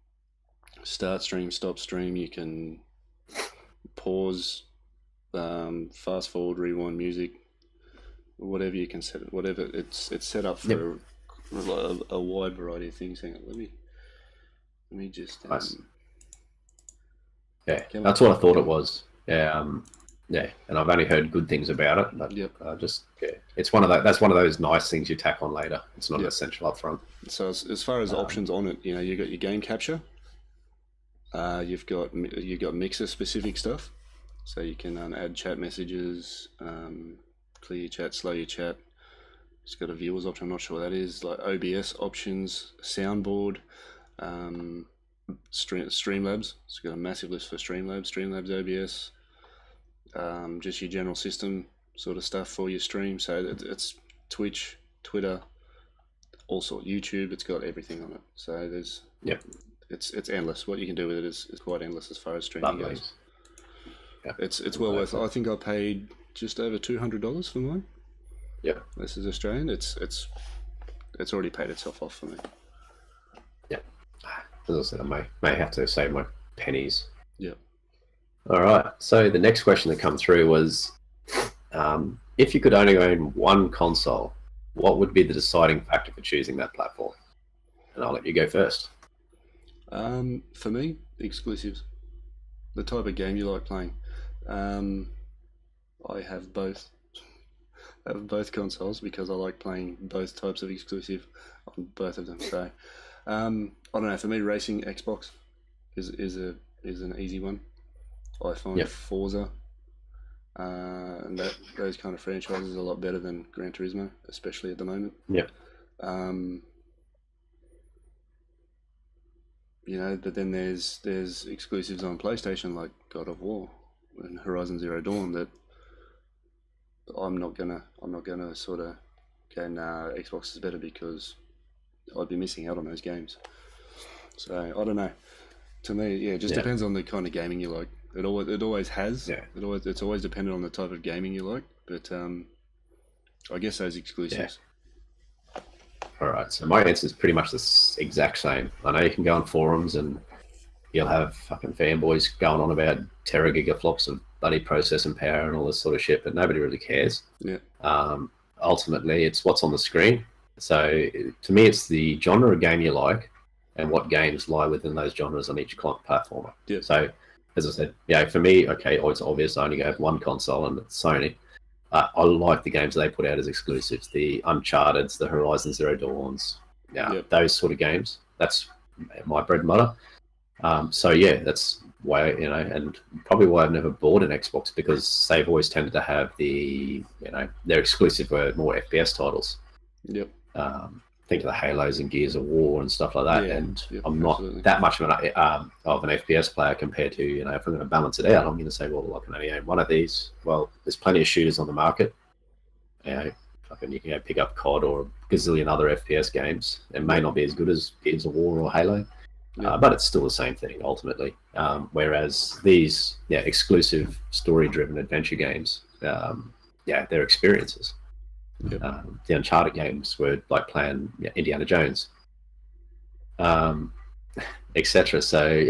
start stream, stop stream. You can pause, fast forward, rewind music, whatever you can set it. Whatever it's set up for a wide variety of things. Hang on, let me just. Nice. That's what I thought it was. Yeah, and I've only heard good things about it, but Yep. it's one of those. That's one of those nice things you tack on later. It's not an essential up front. So as far as options on it, you got your game capture. You've got mixer specific stuff, so you can add chat messages, clear your chat, slow your chat. It's got a viewers option. I'm not sure what that is. Like OBS options, soundboard, Streamlabs. It's got a massive list for Streamlabs OBS. Just your general system sort of stuff for your stream. So it's Twitch, Twitter, also YouTube. It's got everything on it. So there's it's endless. What you can do with it is quite endless as far as streaming goes. Yeah. It's well worth it. I think I paid just over $200 for mine. Yeah, this is Australian. It's already paid itself off for me. Yeah, as I said, I may have to save my pennies. Yeah. All right. So the next question that come through was, if you could only own one console, what would be the deciding factor for choosing that platform? And I'll let you go first. For me, exclusives. The type of game you like playing. I have both. I have both consoles because I like playing both types of exclusive on both of them. So, I don't know. For me, racing Xbox is an easy one. I find Forza and those kind of franchises are a lot better than Gran Turismo, especially at the moment. Yeah. But then there's exclusives on PlayStation like God of War and Horizon Zero Dawn that I'm not gonna sort of go, nah, Xbox is better because I'd be missing out on those games. So I don't know. To me, it just depends on the kind of gaming you like. It always has. Yeah. It's always dependent on the type of gaming you like. But I guess those exclusives. Yeah. All right. So my answer is pretty much the exact same. I know you can go on forums and you'll have fucking fanboys going on about teragigaflops of bloody processing power and all this sort of shit, but nobody really cares. Yeah. Ultimately, it's what's on the screen. So to me, it's the genre of game you like and what games lie within those genres on each platform. Yeah. So, as I said, for me, it's obvious I only have one console and it's Sony. I like the games they put out as exclusives, the Uncharted's, the Horizon Zero Dawns, those sort of games. That's my bread and butter. That's why, and probably why I've never bought an Xbox, because they've always tended to have their exclusive were more FPS titles. Yep. Think of the Halos and Gears of War and stuff like that. I'm not that much of an FPS player compared to, if I'm going to balance it out, I'm going to say, well, I can only own one of these. Well, there's plenty of shooters on the market. You can go pick up COD or a gazillion other FPS games. It may not be as good as Gears of War or Halo, but it's still the same thing ultimately. Whereas these, exclusive story-driven adventure games, they're experiences. Yep. The Uncharted games were like playing Indiana Jones, etc. So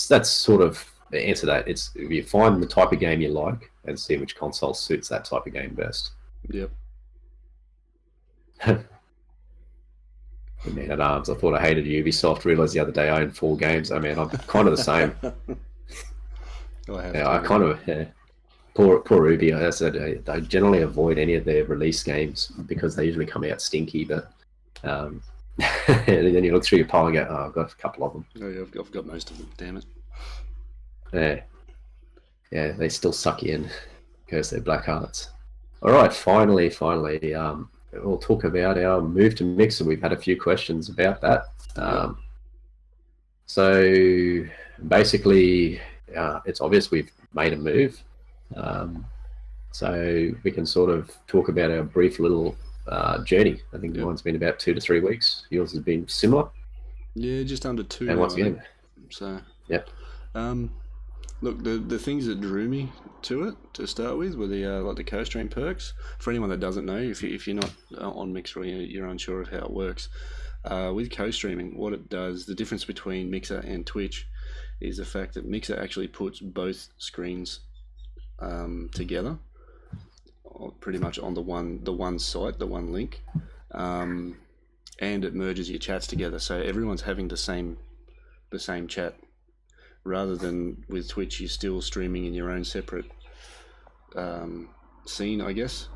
that's sort of the answer to that. It's you find the type of game you like and see which console suits that type of game best. Yep. Man at arms. I thought I hated Ubisoft. Realised the other day I own 4 games. I mean, I'm kind of the same. I kind of. Poor Ubi. I said I generally avoid any of their release games because they usually come out stinky. But and then you look through your pile and go, "Oh, I've got a couple of them." Oh, yeah, I've got most of them. Damn it. Yeah, they still suck you in because they're black hearts. All right, finally, we'll talk about our move to Mixer. We've had a few questions about that. So basically, it's obvious we've made a move. So we can sort of talk about our brief little journey. I think mine's been about 2 to 3 weeks. Yours has been similar. Yeah, just under 2. And once again, so look, the things that drew me to it to start with were the co-stream perks. For anyone that doesn't know, if you're not on Mixer or you're unsure of how it works, with co-streaming, what it does, the difference between Mixer and Twitch is the fact that Mixer actually puts both screens together, pretty much on the one site, the one link, and it merges your chats together, so everyone's having the same chat, rather than with Twitch you're still streaming in your own separate scene, I guess,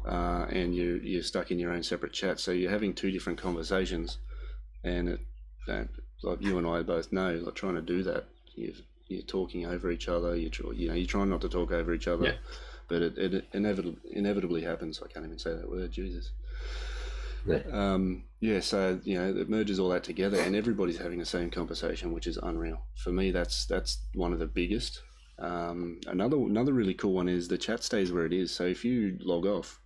and you're stuck in your own separate chat. So you're having two different conversations, and like you and I both know, like trying to do that, you're talking over each other. You're trying not to talk over each other, Yeah. but it inevitably happens. I can't even say that word. Jesus. Yeah. So it merges all that together, and everybody's having the same conversation, which is unreal. For me, that's one of the biggest. Another really cool one is the chat stays where it is. So if you log off,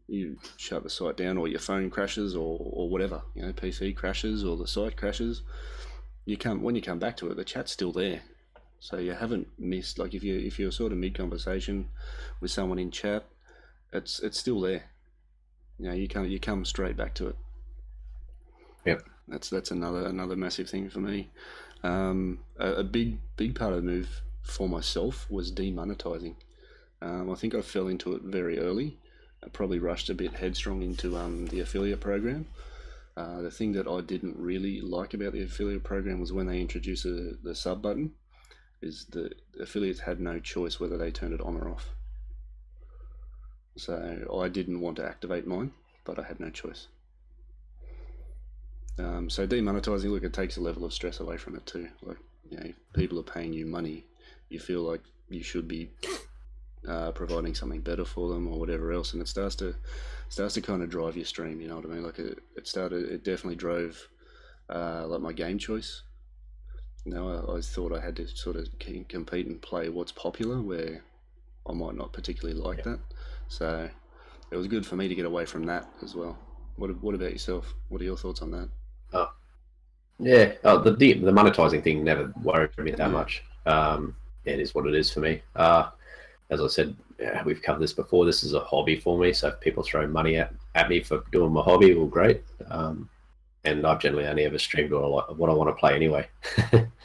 you shut the site down, or your phone crashes, or whatever, PC crashes, or the site crashes. When you come back to it, the chat's still there. So you haven't missed. Like if you're sort of mid conversation with someone in chat, it's still there. You come straight back to it. Yep. That's another massive thing for me. A big part of the move for myself was demonetizing. I think I fell into it very early. I probably rushed a bit headstrong into the affiliate program. The thing that I didn't really like about the affiliate program was when they introduced the sub button, is the affiliates had no choice whether they turned it on or off. So I didn't want to activate mine, but I had no choice. So demonetizing, look, it takes a level of stress away from it too. Like, people are paying you money, you feel like you should be providing something better for them or whatever else, and it starts to kind of drive your stream. You know what I mean? Like it definitely drove like my game choice. I thought I had to sort of compete and play what's popular, where I might not particularly like that. So it was good for me to get away from that as well. What about yourself? What are your thoughts on that? Yeah, the monetizing thing never worried me that much. It is what it is for me. As I said, we've covered this before. This is a hobby for me, so if people throw money at me for doing my hobby, well, great. And I've generally only ever streamed what I want to play anyway.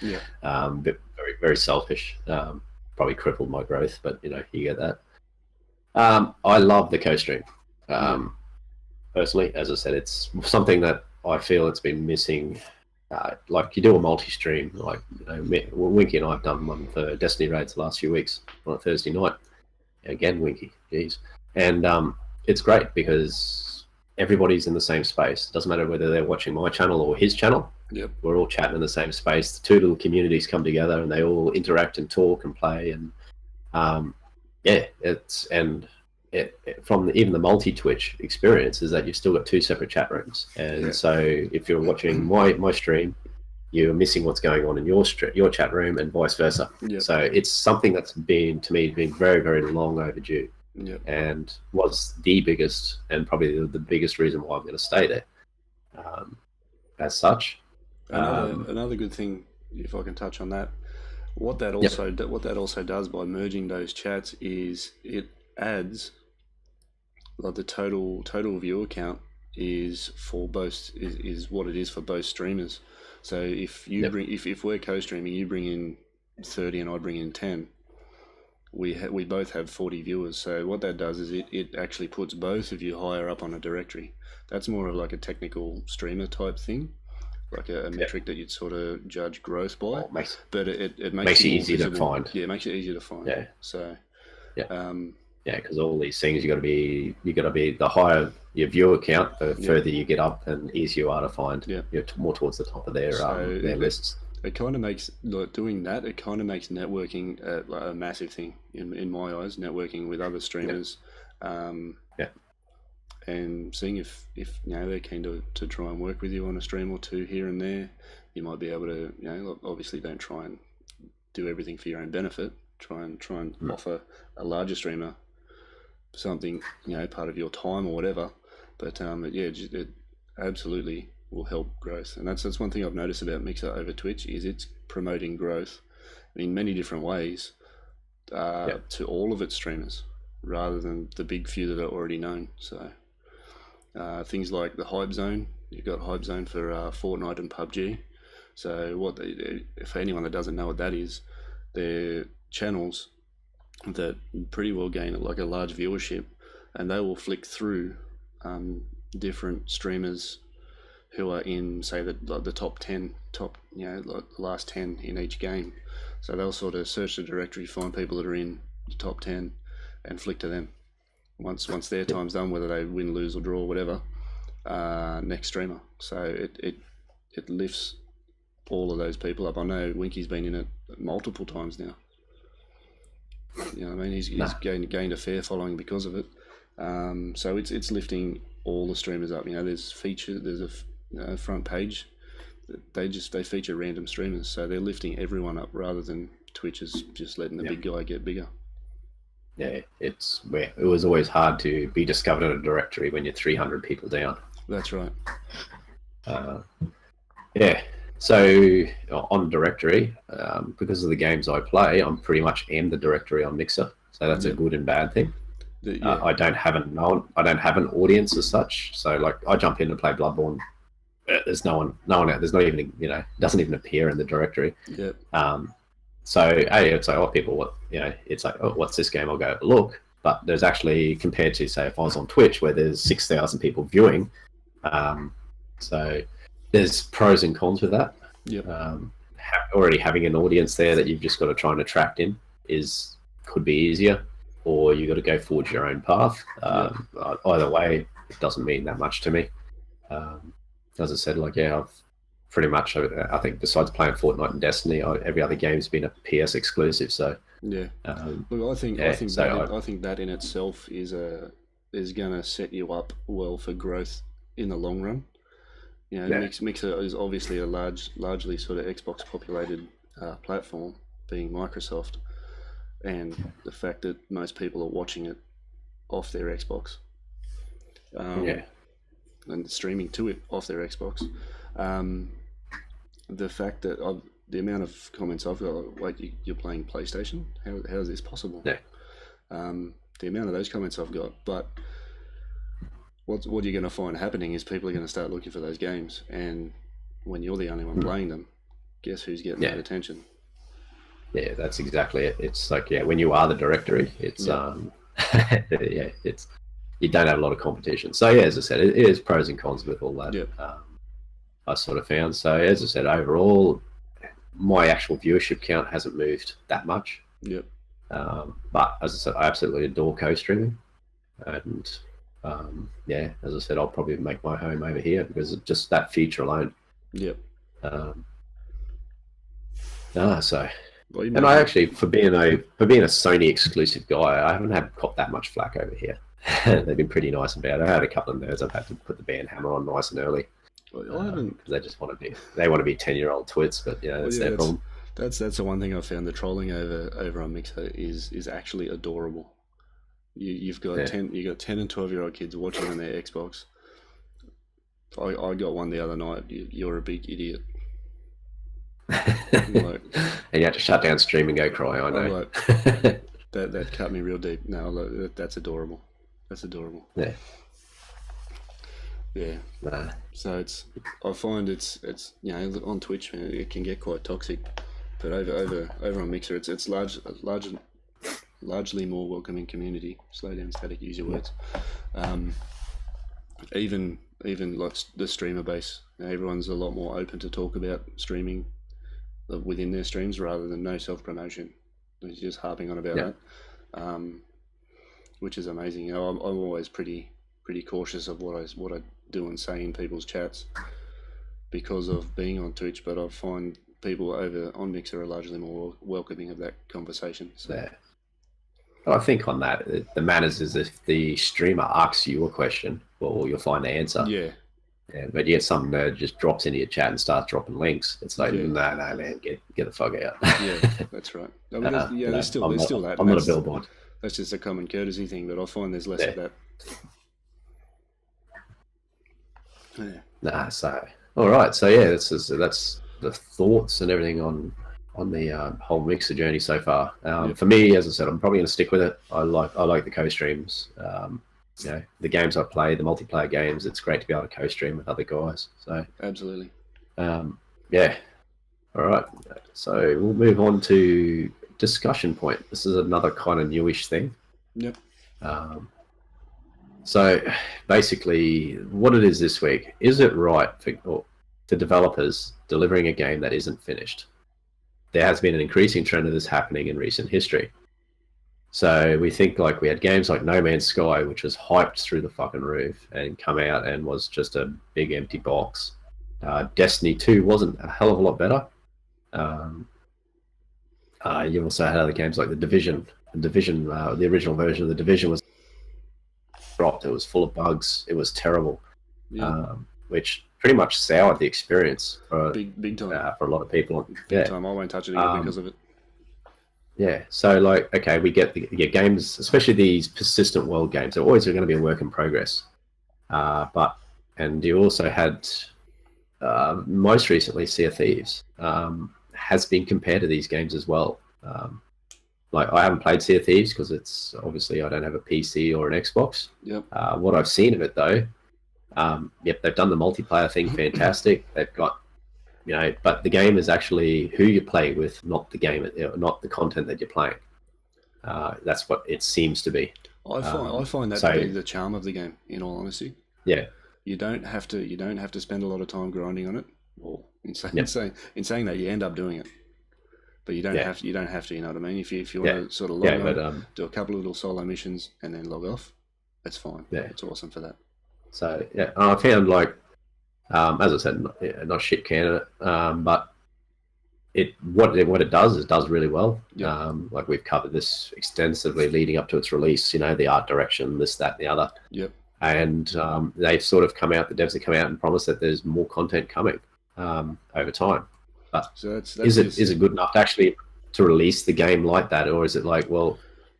Yeah. But very, very selfish. Probably crippled my growth, but you get that. I love the co-stream. Personally, as I said, it's something that I feel it's been missing. Like you do a multi-stream, like Winky and I have done one for Destiny raids the last few weeks on a Thursday night. Again, Winky, geez, and it's great because everybody's in the same space. It doesn't matter whether they're watching my channel or his channel. Yep. We're all chatting in the same space. The two little communities come together and they all interact and talk and play. And from even the multi-Twitch experience is that you've still got two separate chat rooms. And so if you're watching my stream, you're missing what's going on in your chat room and vice versa. Yep. So it's something that's been very, very long overdue. Yep. And was the biggest and probably the biggest reason why I'm going to stay there. As such, another good thing, if I can touch on that, what that also does by merging those chats is it adds, like, the total viewer count is for both is what it is for both streamers. So if you if we're co-streaming, you bring in 30 and I bring in 10, we both have 40 viewers. So what that does is it actually puts both of you higher up on a directory. That's more of like a technical streamer type thing, like a metric that you'd sort of judge growth by. But it makes it easier to find. Yeah, it makes it easier to find. Yeah. So because all these things you got to be the higher your viewer count, the further you get up, and easier you are to find. Yeah. You're more towards the top of their lists. It kind of makes, like, doing that. It kind of makes networking a massive thing in my eyes. Networking with other streamers, and seeing if they're keen to try and work with you on a stream or two here and there. You might be able to obviously don't try and do everything for your own benefit. Try and offer a larger streamer something, part of your time or whatever. But it absolutely will help growth, and that's one thing I've noticed about Mixer over Twitch is it's promoting growth in many different ways to all of its streamers, rather than the big few that are already known. So things like the hype zone, you've got hype zone for Fortnite and PUBG. So for anyone that doesn't know what that is, they're channels that pretty well gain like a large viewership, and they will flick through different streamers who are in, say, the top 10, like the last 10 in each game. So they'll sort of search the directory, find people that are in the top 10 and flick to them. Once their time's done, whether they win, lose, or draw, whatever, next streamer. So it lifts all of those people up. I know Winky's been in it multiple times now. You know what I mean? He's gained a fair following because of it. So it's lifting all the streamers up. You know, there's a front page. They feature random streamers, so they're lifting everyone up rather than Twitch is just letting the big guy get bigger. Yeah, it was always hard to be discovered in a directory when you're 300 people down. That's right. Yeah. So on directory, because of the games I play, I'm pretty much am the directory on Mixer. So that's a good and bad thing. I don't have an audience as such. So like I jump in and play Bloodborne. There's no one out. There's not even doesn't even appear in the directory. Yep. So it's like, oh, people, it's like, oh, what's this game? I'll go look. But there's actually, compared to, say, if I was on Twitch where there's 6,000 people viewing, so there's pros and cons with that. Yep. Already having an audience there that you've just got to try and attract in could be easier, or you got to go forge your own path. Either way, it doesn't mean that much to me. As I said, I've pretty much, I think, besides playing Fortnite and Destiny, every other game's been a PS exclusive. So yeah, look, I think that in itself is going to set you up well for growth in the long run. You know, Mixer is obviously a largely sort of Xbox populated platform, being Microsoft, and the fact that most people are watching it off their Xbox. And streaming to it off their Xbox. The fact that the amount of comments I've got, wait, you're playing PlayStation? How is this possible? Yeah. The amount of those comments I've got, but what you're going to find happening is people are going to start looking for those games, and when you're the only one playing them, guess who's getting that attention? Yeah, that's exactly it. It's like, when you are the directory, it's it's you don't have a lot of competition. So as I said, it is pros and cons with all that. I sort of found. So as I said, overall, my actual viewership count hasn't moved that much. Yep. But as I said, I absolutely adore co-streaming, and as I said, I'll probably make my home over here because of just that feature alone. Yep. And I actually, for being a Sony exclusive guy, I haven't caught that much flack over here. They've been pretty nice about it. I had a couple of nerds I've had to put the band hammer on nice and early. Well, I haven't. They just want to be 10-year-old twits, but that's their problem. That's the one thing I found. The trolling over on Mixer is actually adorable. You've got 10 and 12-year-old kids watching on their Xbox. I got one the other night. You're a big idiot. And you had to shut down stream and go cry. I know. That cut me real deep. No, that's adorable. That's adorable. Yeah. Yeah. Nah. So I find it's on Twitch, man, it can get quite toxic, but over on Mixer, it's largely more welcoming community. Slow down, Static. Use your words. Even like the streamer base, everyone's a lot more open to talk about streaming within their streams rather than no self promotion. He's just harping on about that, which is amazing. I'm always pretty cautious of what I do and say in people's chats because of being on Twitch, but I find people over on Mixer are largely more welcoming of that conversation. So. Yeah. Well, I think on that, the manners is if the streamer asks you a question, well, you'll find the answer. Yeah. But yet some nerd just drops into your chat and starts dropping links. It's like, no, man, get the fuck out. Yeah, that's right. I mean, there's still that. I'm not a billboard. That's just a common courtesy thing, but I find there's less of that. Yeah. Nah, so all right, so that's the thoughts and everything on the whole Mixer journey so far. For me, as I said, I'm probably going to stick with it. I like the co-streams. The games I play, the multiplayer games, it's great to be able to co-stream with other guys. So absolutely. All right. So we'll move on to discussion point. This is another kind of newish thing. Yep. So basically, what it is this week, is it right for developers delivering a game that isn't finished? There has been an increasing trend of this happening in recent history. So we think like we had games like No Man's Sky, which was hyped through the fucking roof and come out and was just a big empty box. Destiny 2 wasn't a hell of a lot better. You also had other games like The Division. The original version of The Division was dropped. It was full of bugs. It was terrible, which pretty much soured the experience for big time for a lot of people. Big time. I won't touch it again because of it. Yeah, so like, okay, we get the games, especially these persistent world games. They're always going to be a work in progress. And you also had most recently Sea of Thieves has been compared to these games as well. Like I haven't played Sea of Thieves because it's obviously I don't have a PC or an Xbox. Yep. What I've seen of it though, they've done the multiplayer thing fantastic. They've got, but the game is actually who you play with, not the game, not the content that you're playing. That's what it seems to be. I find that to be the charm of the game. In all honesty, yeah, you don't have to spend a lot of time grinding on it. Or in saying that, you end up doing it, but you don't have to. You don't have to. You know what I mean? If you want to sort of log on, do a couple of little solo missions and then log off, that's fine. Yeah, it's awesome for that. So yeah, I found like, as I said, not shit candidate, but what it does is does really well. Yep. Like we've covered this extensively leading up to its release. The art direction, this, that, and the other. Yep. And they've sort of come out. The devs have come out and promised that there's more content coming over time. But so that's is it good enough to actually to release the game like that, or is it like, well?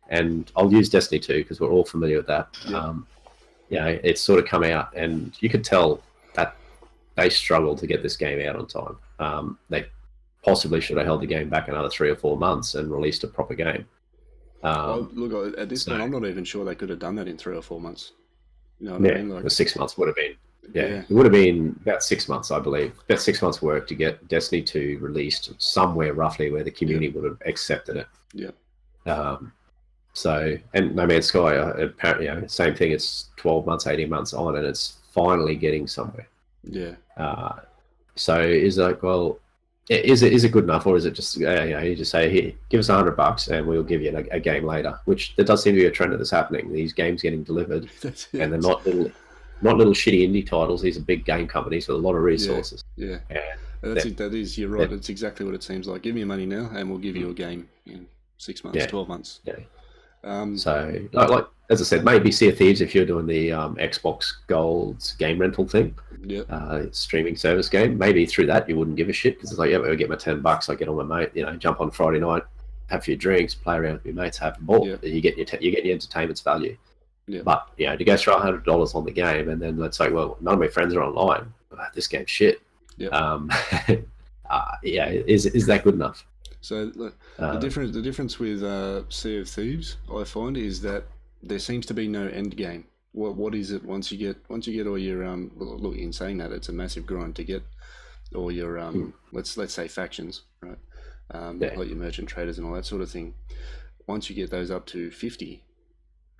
And I'll use Destiny 2 because we're all familiar with that. Yep. It's sort of come out, and you could tell that they struggled to get this game out on time. They possibly should have held the game back another 3 or 4 months and released a proper game. Look, at this point, I'm not even sure they could have done that in 3 or 4 months. You know what I mean? Like, 6 months would have been. It would have been about 6 months, I believe. About 6 months' work to get Destiny 2 released somewhere roughly where the community would have accepted it. Yeah. So, and No Man's Sky, apparently, same thing. It's 12 months, 18 months on, and it's finally getting somewhere. Yeah. So is it like, well, is it good enough, or is it just you just say, here, give us $100 and we'll give you a game later? Which there does seem to be a trend that's happening. These games getting delivered, and they're not little shitty indie titles. These are big game companies with a lot of resources. Yeah. That is. You're right. It's exactly what it seems like. Give me your money now, and we'll give you a game in 6 months, 12 months. Yeah. So, like as I said, maybe Sea of Thieves if you're doing the Xbox Gold's game rental thing, streaming service game. Maybe through that you wouldn't give a shit because it's like, I'll get my $10. I get on my mate, jump on Friday night, have a few drinks, play around with your mates, have a ball. Yeah. You get your entertainment's value. Yeah. But to go throw $100 on the game and then let's say, well, none of my friends are online. This game's shit. Yeah. Is that good enough? So the difference with Sea of Thieves, I find, is that there seems to be no end game. What is it once you get all your look, in saying that, it's a massive grind to get all your let's say factions, right? Like your merchant traders and all that sort of thing. Once you get those up to 50,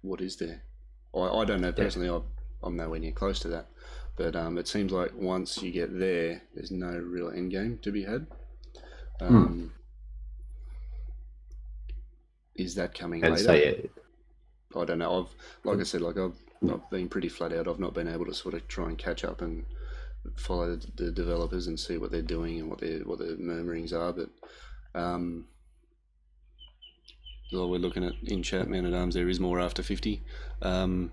what is there? I don't know personally. I'm nowhere near close to that, but it seems like once you get there, there's no real end game to be had. Is that coming later? I don't know. I've not been pretty flat out. I've not been able to sort of try and catch up and follow the developers and see what they're doing and what their murmurings are. But we're looking at in chat, Man at Arms, there is more after 50. Again,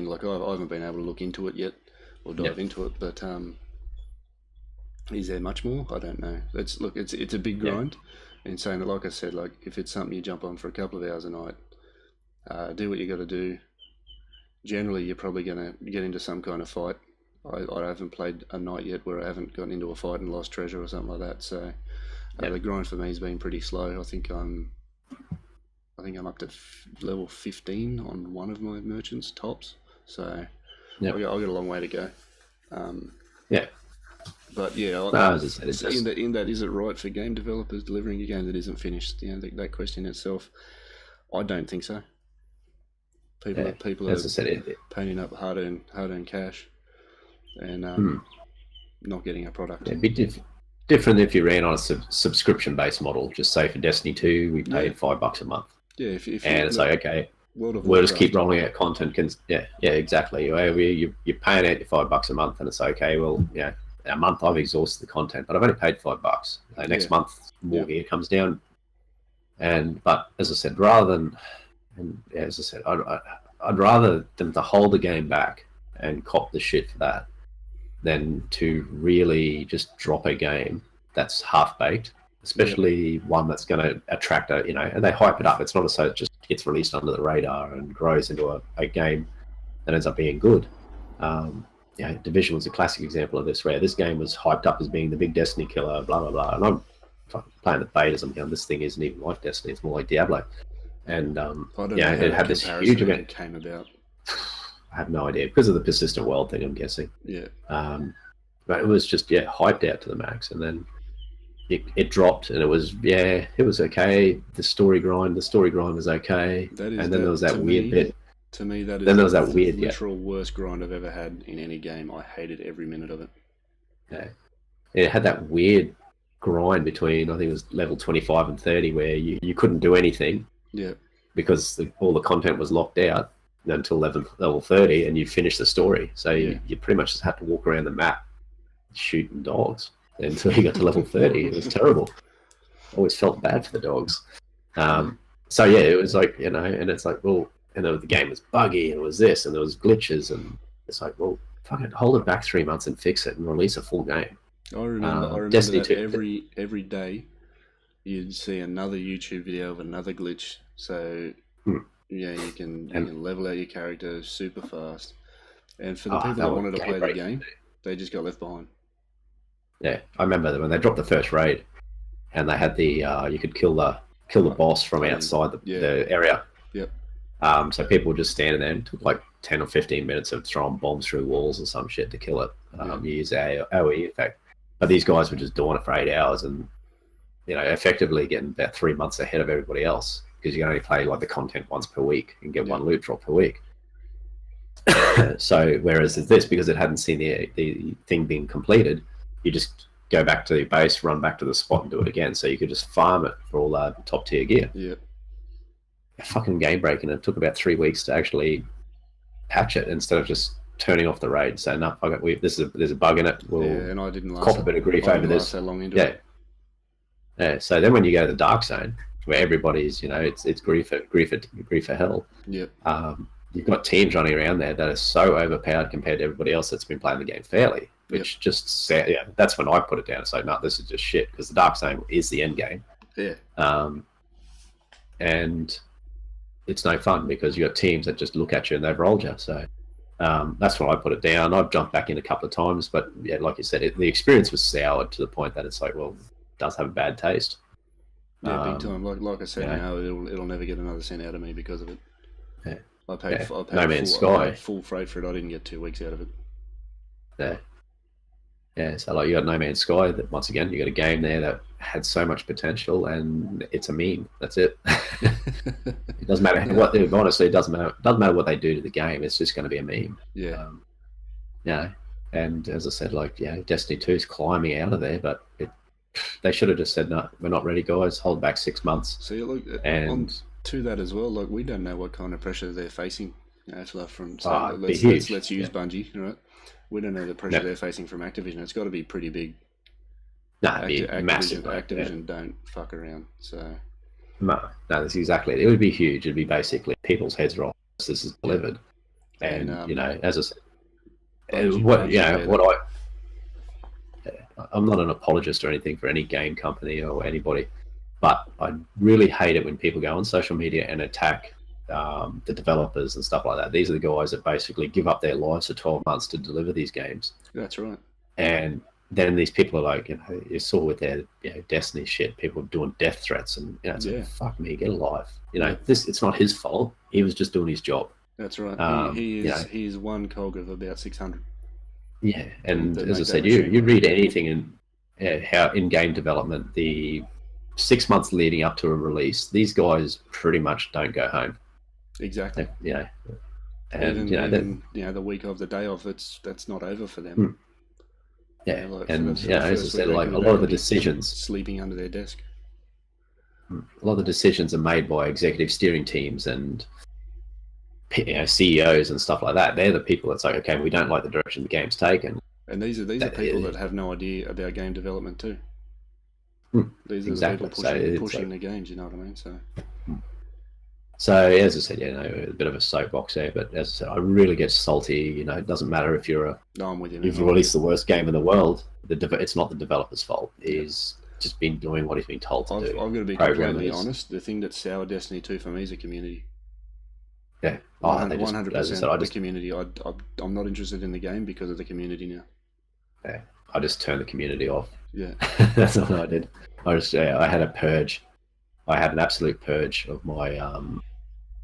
like I haven't been able to look into it yet or dive into it, but is there much more? I don't know. It's a big grind. And saying that, like I said, like if it's something you jump on for a couple of hours a night, do what you got to do. Generally, you're probably going to get into some kind of fight. I haven't played a night yet where I haven't gotten into a fight and lost treasure or something like that. So the grind for me has been pretty slow. I think I'm up to level 15 on one of my merchants tops. So I've got a long way to go. But in that, is it right for game developers delivering a game that isn't finished? That question itself, I don't think so. People are paying up hard-earned cash, and not getting a product. It'd be different if you ran on a subscription-based model. Just say for Destiny 2, we paid $5 a month. Yeah, if And you it's look, like, okay, World of we'll just keep Warcraft. rolling out content. Yeah, exactly. You're paying $85 a month, and it's okay. Well, a month I've exhausted the content, but I've only paid $5. Yeah, Next month, more yep, gear comes down, but as I said, rather than, and as I said, I'd rather them to hold the game back and cop the shit for that than to really just drop a game that's half baked, yep, especially one that's going to attract and they hype it up. It's not as though it just gets released under the radar and grows into a game that ends up being good. Division was a classic example of this, where this game was hyped up as being the big Destiny killer, blah blah blah, and I'm playing the betas. I'm going, this thing isn't even like Destiny; it's more like Diablo. And I don't know how it that had this huge comparison even event. came about. I have no idea, because of the persistent world thing, I'm guessing. Yeah, But it was just hyped out to the max, and then it dropped, and it was okay. The story grind was okay, that is and then there was that that weird bit. to me. That Then is there was that the weird literal worst grind I've ever had in any game. I hated every minute of it. yeah. It had that weird grind between, I think it was level 25 and 30, where you couldn't do anything. Yeah, Because all the content was locked out until level 30, and you finished the story. So you pretty much just had to walk around the map shooting dogs until you got to level 30. It was terrible. I always felt bad for the dogs. So it was like, and it's like, well, and the game was buggy, and it was this, and there was glitches, and it's like, well, fuck it, hold it back 3 months and fix it and release a full game. I remember Destiny that 2. every day you'd see another YouTube video of another glitch. So you can level out your character super fast. And for the people that wanted to play the game, they just got left behind. Yeah, I remember that when they dropped the first raid, and they had the you could kill the boss from outside the area. Yep. So people were just standing there, and it took like 10 or 15 minutes of throwing bombs through walls or some shit to kill it. You use AoE effect. But these guys were just doing it for 8 hours, and effectively getting about 3 months ahead of everybody else, because you can only play like the content once per week and get one loot drop per week. So whereas this, because it hadn't seen the thing being completed, you just go back to the base, run back to the spot, and do it again. So you could just farm it for all that top tier gear. Yeah. Fucking game breaking. It took about 3 weeks to actually patch it, instead of just turning off the raid, saying, "No, there's a bug in it. We'll and I didn't cop a bit of grief over this." So long into it. Yeah. So then when you go to the dark zone, where everybody's, it's grief for hell. Yeah. You've got teams running around there that are so overpowered compared to everybody else that's been playing the game fairly, which that's when I put it down and say, no, this is just shit, because the dark zone is the end game. Yeah. And it's no fun, because you got teams that just look at you and they've rolled you. So that's when I put it down. I've jumped back in a couple of times, but like you said, the experience was soured to the point that it's like, well, it does have a bad taste. Yeah, big time. Like I said, it'll never get another cent out of me because of it. Yeah. I paid No Man's Sky. Full freight for it. I didn't get 2 weeks out of it. Yeah. Yeah, so like you got No Man's Sky, that once again, you got a game there that had so much potential, and it's a meme. That's it. It doesn't matter what, honestly, it doesn't matter what they do to the game. It's just going to be a meme. Yeah. And as I said, like, Destiny 2 is climbing out of there, but they should have just said, no, we're not ready, guys. Hold back 6 months. So look, and to that as well, like, we don't know what kind of pressure they're facing. From let's use Bungie, right? We don't know the pressure they're facing from Activision. It's got to be pretty big. Massive. Activision don't fuck around. So no, that's exactly it. It would be huge. It'd be basically people's heads roll. This is delivered, and as I said, I'm not an apologist or anything for any game company or anybody, but I really hate it when people go on social media and attack the developers and stuff like that. These are the guys that basically give up their lives for 12 months to deliver these games. That's right. And then these people are like, you saw with their Destiny shit, people doing death threats, and it's like, fuck me, get alive. It's not his fault. He was just doing his job. That's right. He's one cog of about 600. Yeah, and as I said, you read anything in how in-game development, the 6 months leading up to a release, these guys pretty much don't go home. Exactly. And the week of, the day of, that's not over for them. As I said, like a lot of the decisions, sleeping under their desk. a lot of the decisions are made by executive steering teams and CEOs and stuff like that. They're the people that's like, okay, we don't like the direction the game's taken. And these are people that have no idea about game development too. These are the people pushing the games. You know what I mean? So as I said, a bit of a soapbox there, but as I said, I really get salty. It doesn't matter if you're I'm with you. You've released the worst game in the world. It's not the developer's fault. He's just been doing what he's been told to do. I've got to be completely honest. The thing that soured Destiny 2 for me is the community. Yeah, 100% the community. I'm not interested in the game because of the community now. Yeah, I just turned the community off. Yeah, that's what I did. I had a purge. I had an absolute purge of my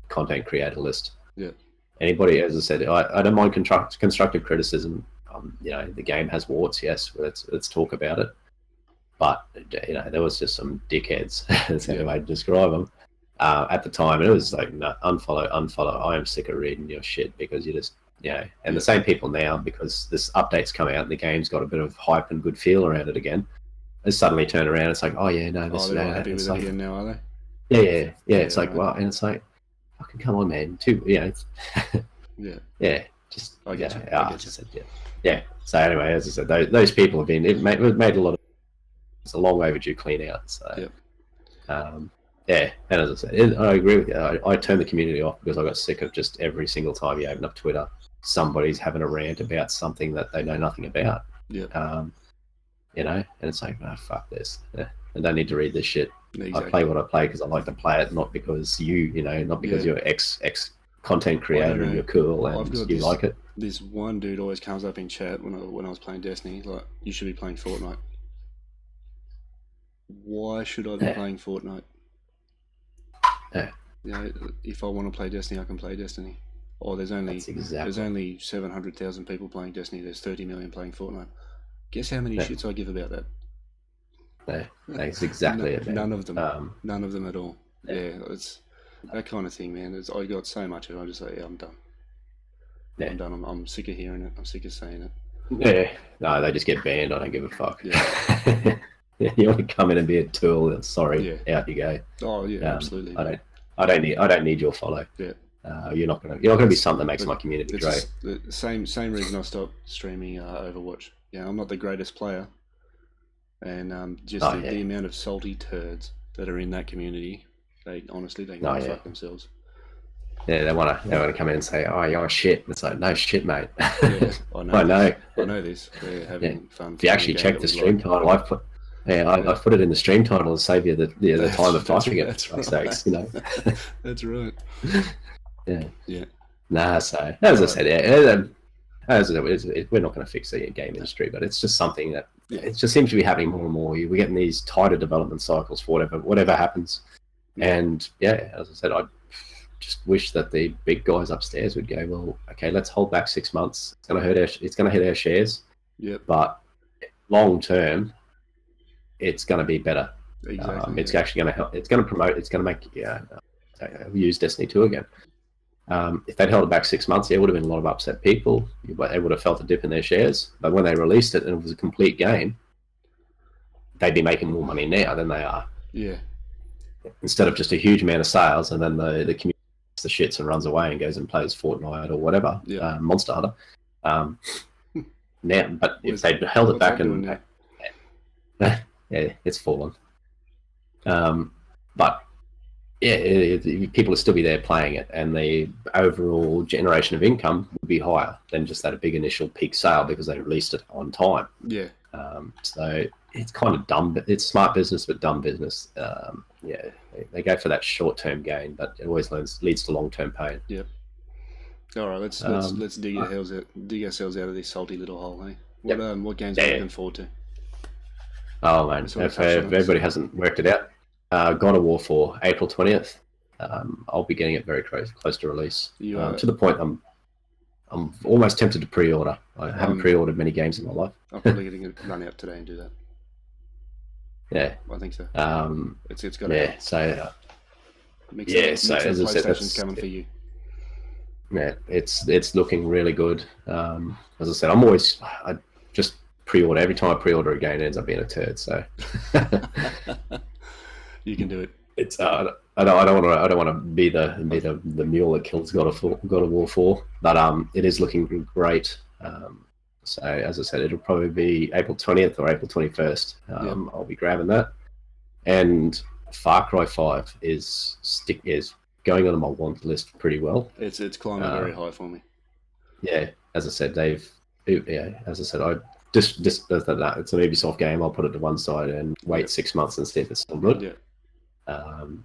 content creator list. Yeah. Anybody, as I said, I don't mind constructive criticism. The game has warts. Yes, let's talk about it. But there was just some dickheads. That's the way to describe them. At the time, and it was like, no, unfollow. I am sick of reading your shit because you just, and the same people now, because this update's come out and the game's got a bit of hype and good feel around it again. They suddenly turn around. It's like, oh yeah, no, this is they're happy with it again now, are they? Yeah. It's like, wow, and it's like, fucking come on, man. Yeah. Just I get you. Yeah. So anyway, as I said, those people have been made a lot of. It's a long overdue clean out. So. And as I said, I agree with you. I turned the community off because I got sick of just every single time you open up Twitter, somebody's having a rant about something that they know nothing about. Yeah. And it's like, oh, fuck this. I don't need to read this shit. Exactly. I play what I play because I like to play it, not because not because you're ex content creator and you're cool and you like it. This one dude always comes up in chat when I was playing Destiny, like, you should be playing Fortnite. Why should I be playing Fortnite? Yeah. If I want to play Destiny, I can play Destiny. Or there's only 700,000 people playing Destiny. There's 30 million playing Fortnite. Guess how many shits I give about that? That's exactly it. Man. None of them. None of them at all. Yeah, it's that kind of thing, man. I got so much of it. I just say, I'm done. I'm done. I'm sick of hearing it. I'm sick of saying it. Yeah. No, they just get banned. I don't give a fuck. Yeah. You want to come in and be a tool? Sorry, out you go. Oh yeah, absolutely. I don't need your follow. Yeah. You're not gonna be something that makes my community grow. The same reason I stopped streaming Overwatch. Yeah, I'm not the greatest player, and the amount of salty turds that are in that community, they can go fuck themselves. Yeah, they want to come in and say, "Oh, you're shit." It's like, no shit, mate. Yeah, I know. I know this. They're having fun. If you actually check the stream title, I've put. Yeah, I put it in the stream title to save you the time of typing it. That's right. Sakes, That's right. Yeah. Nah, so as I said, we're not going to fix the game industry, but it's just something that it just seems to be happening more and more. We're getting these tighter development cycles for whatever happens, and as I said, I just wish that the big guys upstairs would go, well, okay, let's hold back 6 months. It's going to hit our shares. Yep. But long term, it's going to be better. Exactly. It's actually going to help. It's going to promote. It's going to make use Destiny 2 again. If they'd held it back 6 months, there would have been a lot of upset people. They would have felt a dip in their shares. But when they released it and it was a complete game, they'd be making more money now than they are. Yeah. Instead of just a huge amount of sales, and then the community gets the shits and runs away and goes and plays Fortnite or whatever, Monster Hunter. Now, but if they'd held it back and it's fallen. But people will still be there playing it, and the overall generation of income would be higher than just that big initial peak sale because they released it on time. Yeah. So it's kind of dumb. It's smart business, but dumb business. They go for that short-term gain, but it always leads to long-term pain. Yep. All right, let's dig ourselves out of this salty little hole, hey? What games are you looking forward to? Oh man, if everybody hasn't worked it out, God of War 4, April 20th. I'll be getting it very close to release. To the point I'm almost tempted to pre-order. I haven't pre-ordered many games in my life. I'm probably going to run out today and do that. Yeah, I think so. It's got so as I said, PlayStation's coming for you. Yeah, it's looking really good. As I said, I just pre-order. Every time I pre-order a game, it ends up being a turd. So you can do it. it's I don't want to be the mule that kills God of War 4, but it is looking great. So as I said, it'll probably be April 20th or April 21st. I'll be grabbing that. And Far Cry 5 is going on my want list pretty well. It's climbing very high for me. Yeah, as I said, I just it's an Ubisoft game. I'll put it to one side and wait 6 months and see if it's still good. Yeah.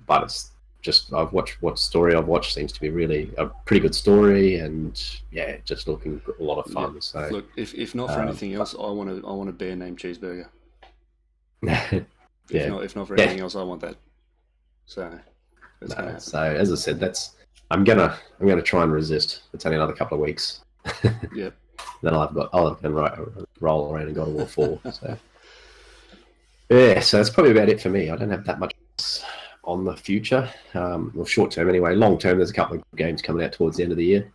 But it's just what story I've watched seems to be really a pretty good story, and yeah, just looking a lot of fun. Yeah. So look, if not for anything else, I want a bear named Cheeseburger. If not for anything else, I want that. So it's gonna happen. So as I said, I'm gonna try and resist. It's only another couple of weeks. Yep. Then I'll roll around and God of War 4. So yeah, so that's probably about it for me. I don't have that much on the future. Well, short term anyway. Long term, there's a couple of games coming out towards the end of the year.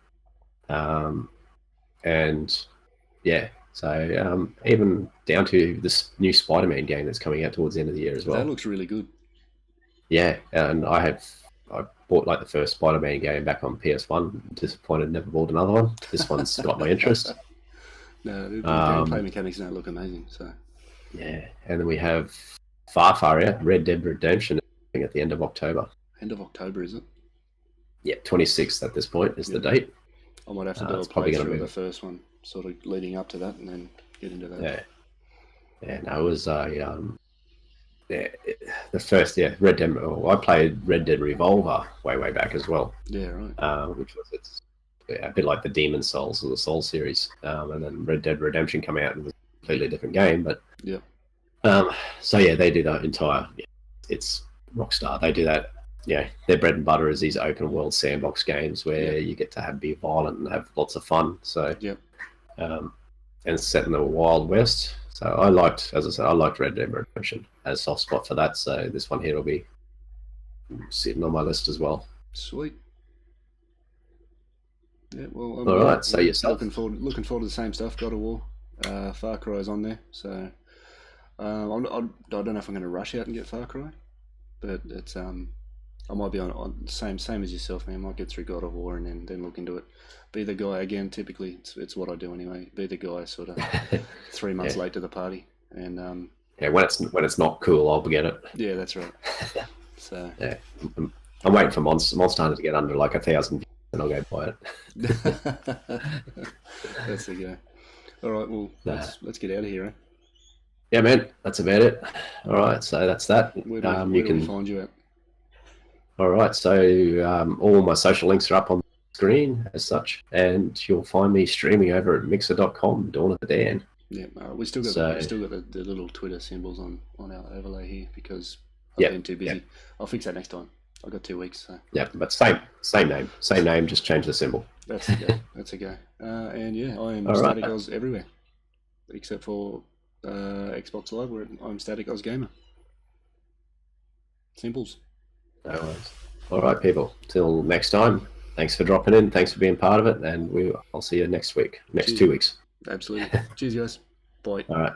And yeah, so even down to this new Spider-Man game that's coming out towards the end of the year as well. That looks really good. Yeah, and I bought like the first Spider-Man game back on PS1. Disappointed, never bought another one. This one's got my interest. No, the gameplay mechanics now look amazing. So yeah, and then we have far out Red Dead Redemption at the end of October. End of October, is it? Yeah, 26th at this point is the date. I might have to do a playthrough of the first one, sort of leading up to that, and then get into that. Yeah. No, it was the first Red Dead. I played Red Dead Revolver way back as well. Yeah, right. Which was a bit like the Demon Souls or the Soul series, and then Red Dead Redemption come out and it was a completely different game. But yeah. So yeah, they do that entire. It's Rockstar. They do that. Yeah, their bread and butter is these open world sandbox games where you get to be violent and have lots of fun. So and it's set in the Wild West. So I liked Red Dead Redemption as a soft spot for that. So this one here will be sitting on my list as well. Sweet. Yeah, well, all right. So yourself, looking forward to the same stuff. God of War, Far Cry's on there. So I don't know if I'm going to rush out and get Far Cry, but it's I might be on same as yourself, man. I might get through God of War and then look into it. Be the guy again. Typically, it's what I do anyway. Be the guy, sort of 3 months late to the party, and when it's not cool, I'll get it. Yeah, that's right. So yeah, I'm waiting for Monster Hunter to get under like 1,000, and I'll go buy it. That's the go. All right, well, let's get out of here, eh? Yeah, man, that's about it. All right, so that's that. Where do we find you at? All right, so all my social links are up on the screen as such, and you'll find me streaming over at mixer.com, Dawn of the Dan. Yeah, we still got the little Twitter symbols on our overlay here because I've been too busy. Yeah. I'll fix that next time. I've got 2 weeks. So. Yeah, but same name, just change the symbol. That's a go. That's a go. And yeah, I am Static Oz everywhere, except for Xbox Live, where I'm Static Oz Gamer. Simples. No worries. All right, people. Till next time. Thanks for dropping in. Thanks for being part of it, and I'll see you next week. Next 2 weeks. Absolutely. Cheers, guys. Bye. All right.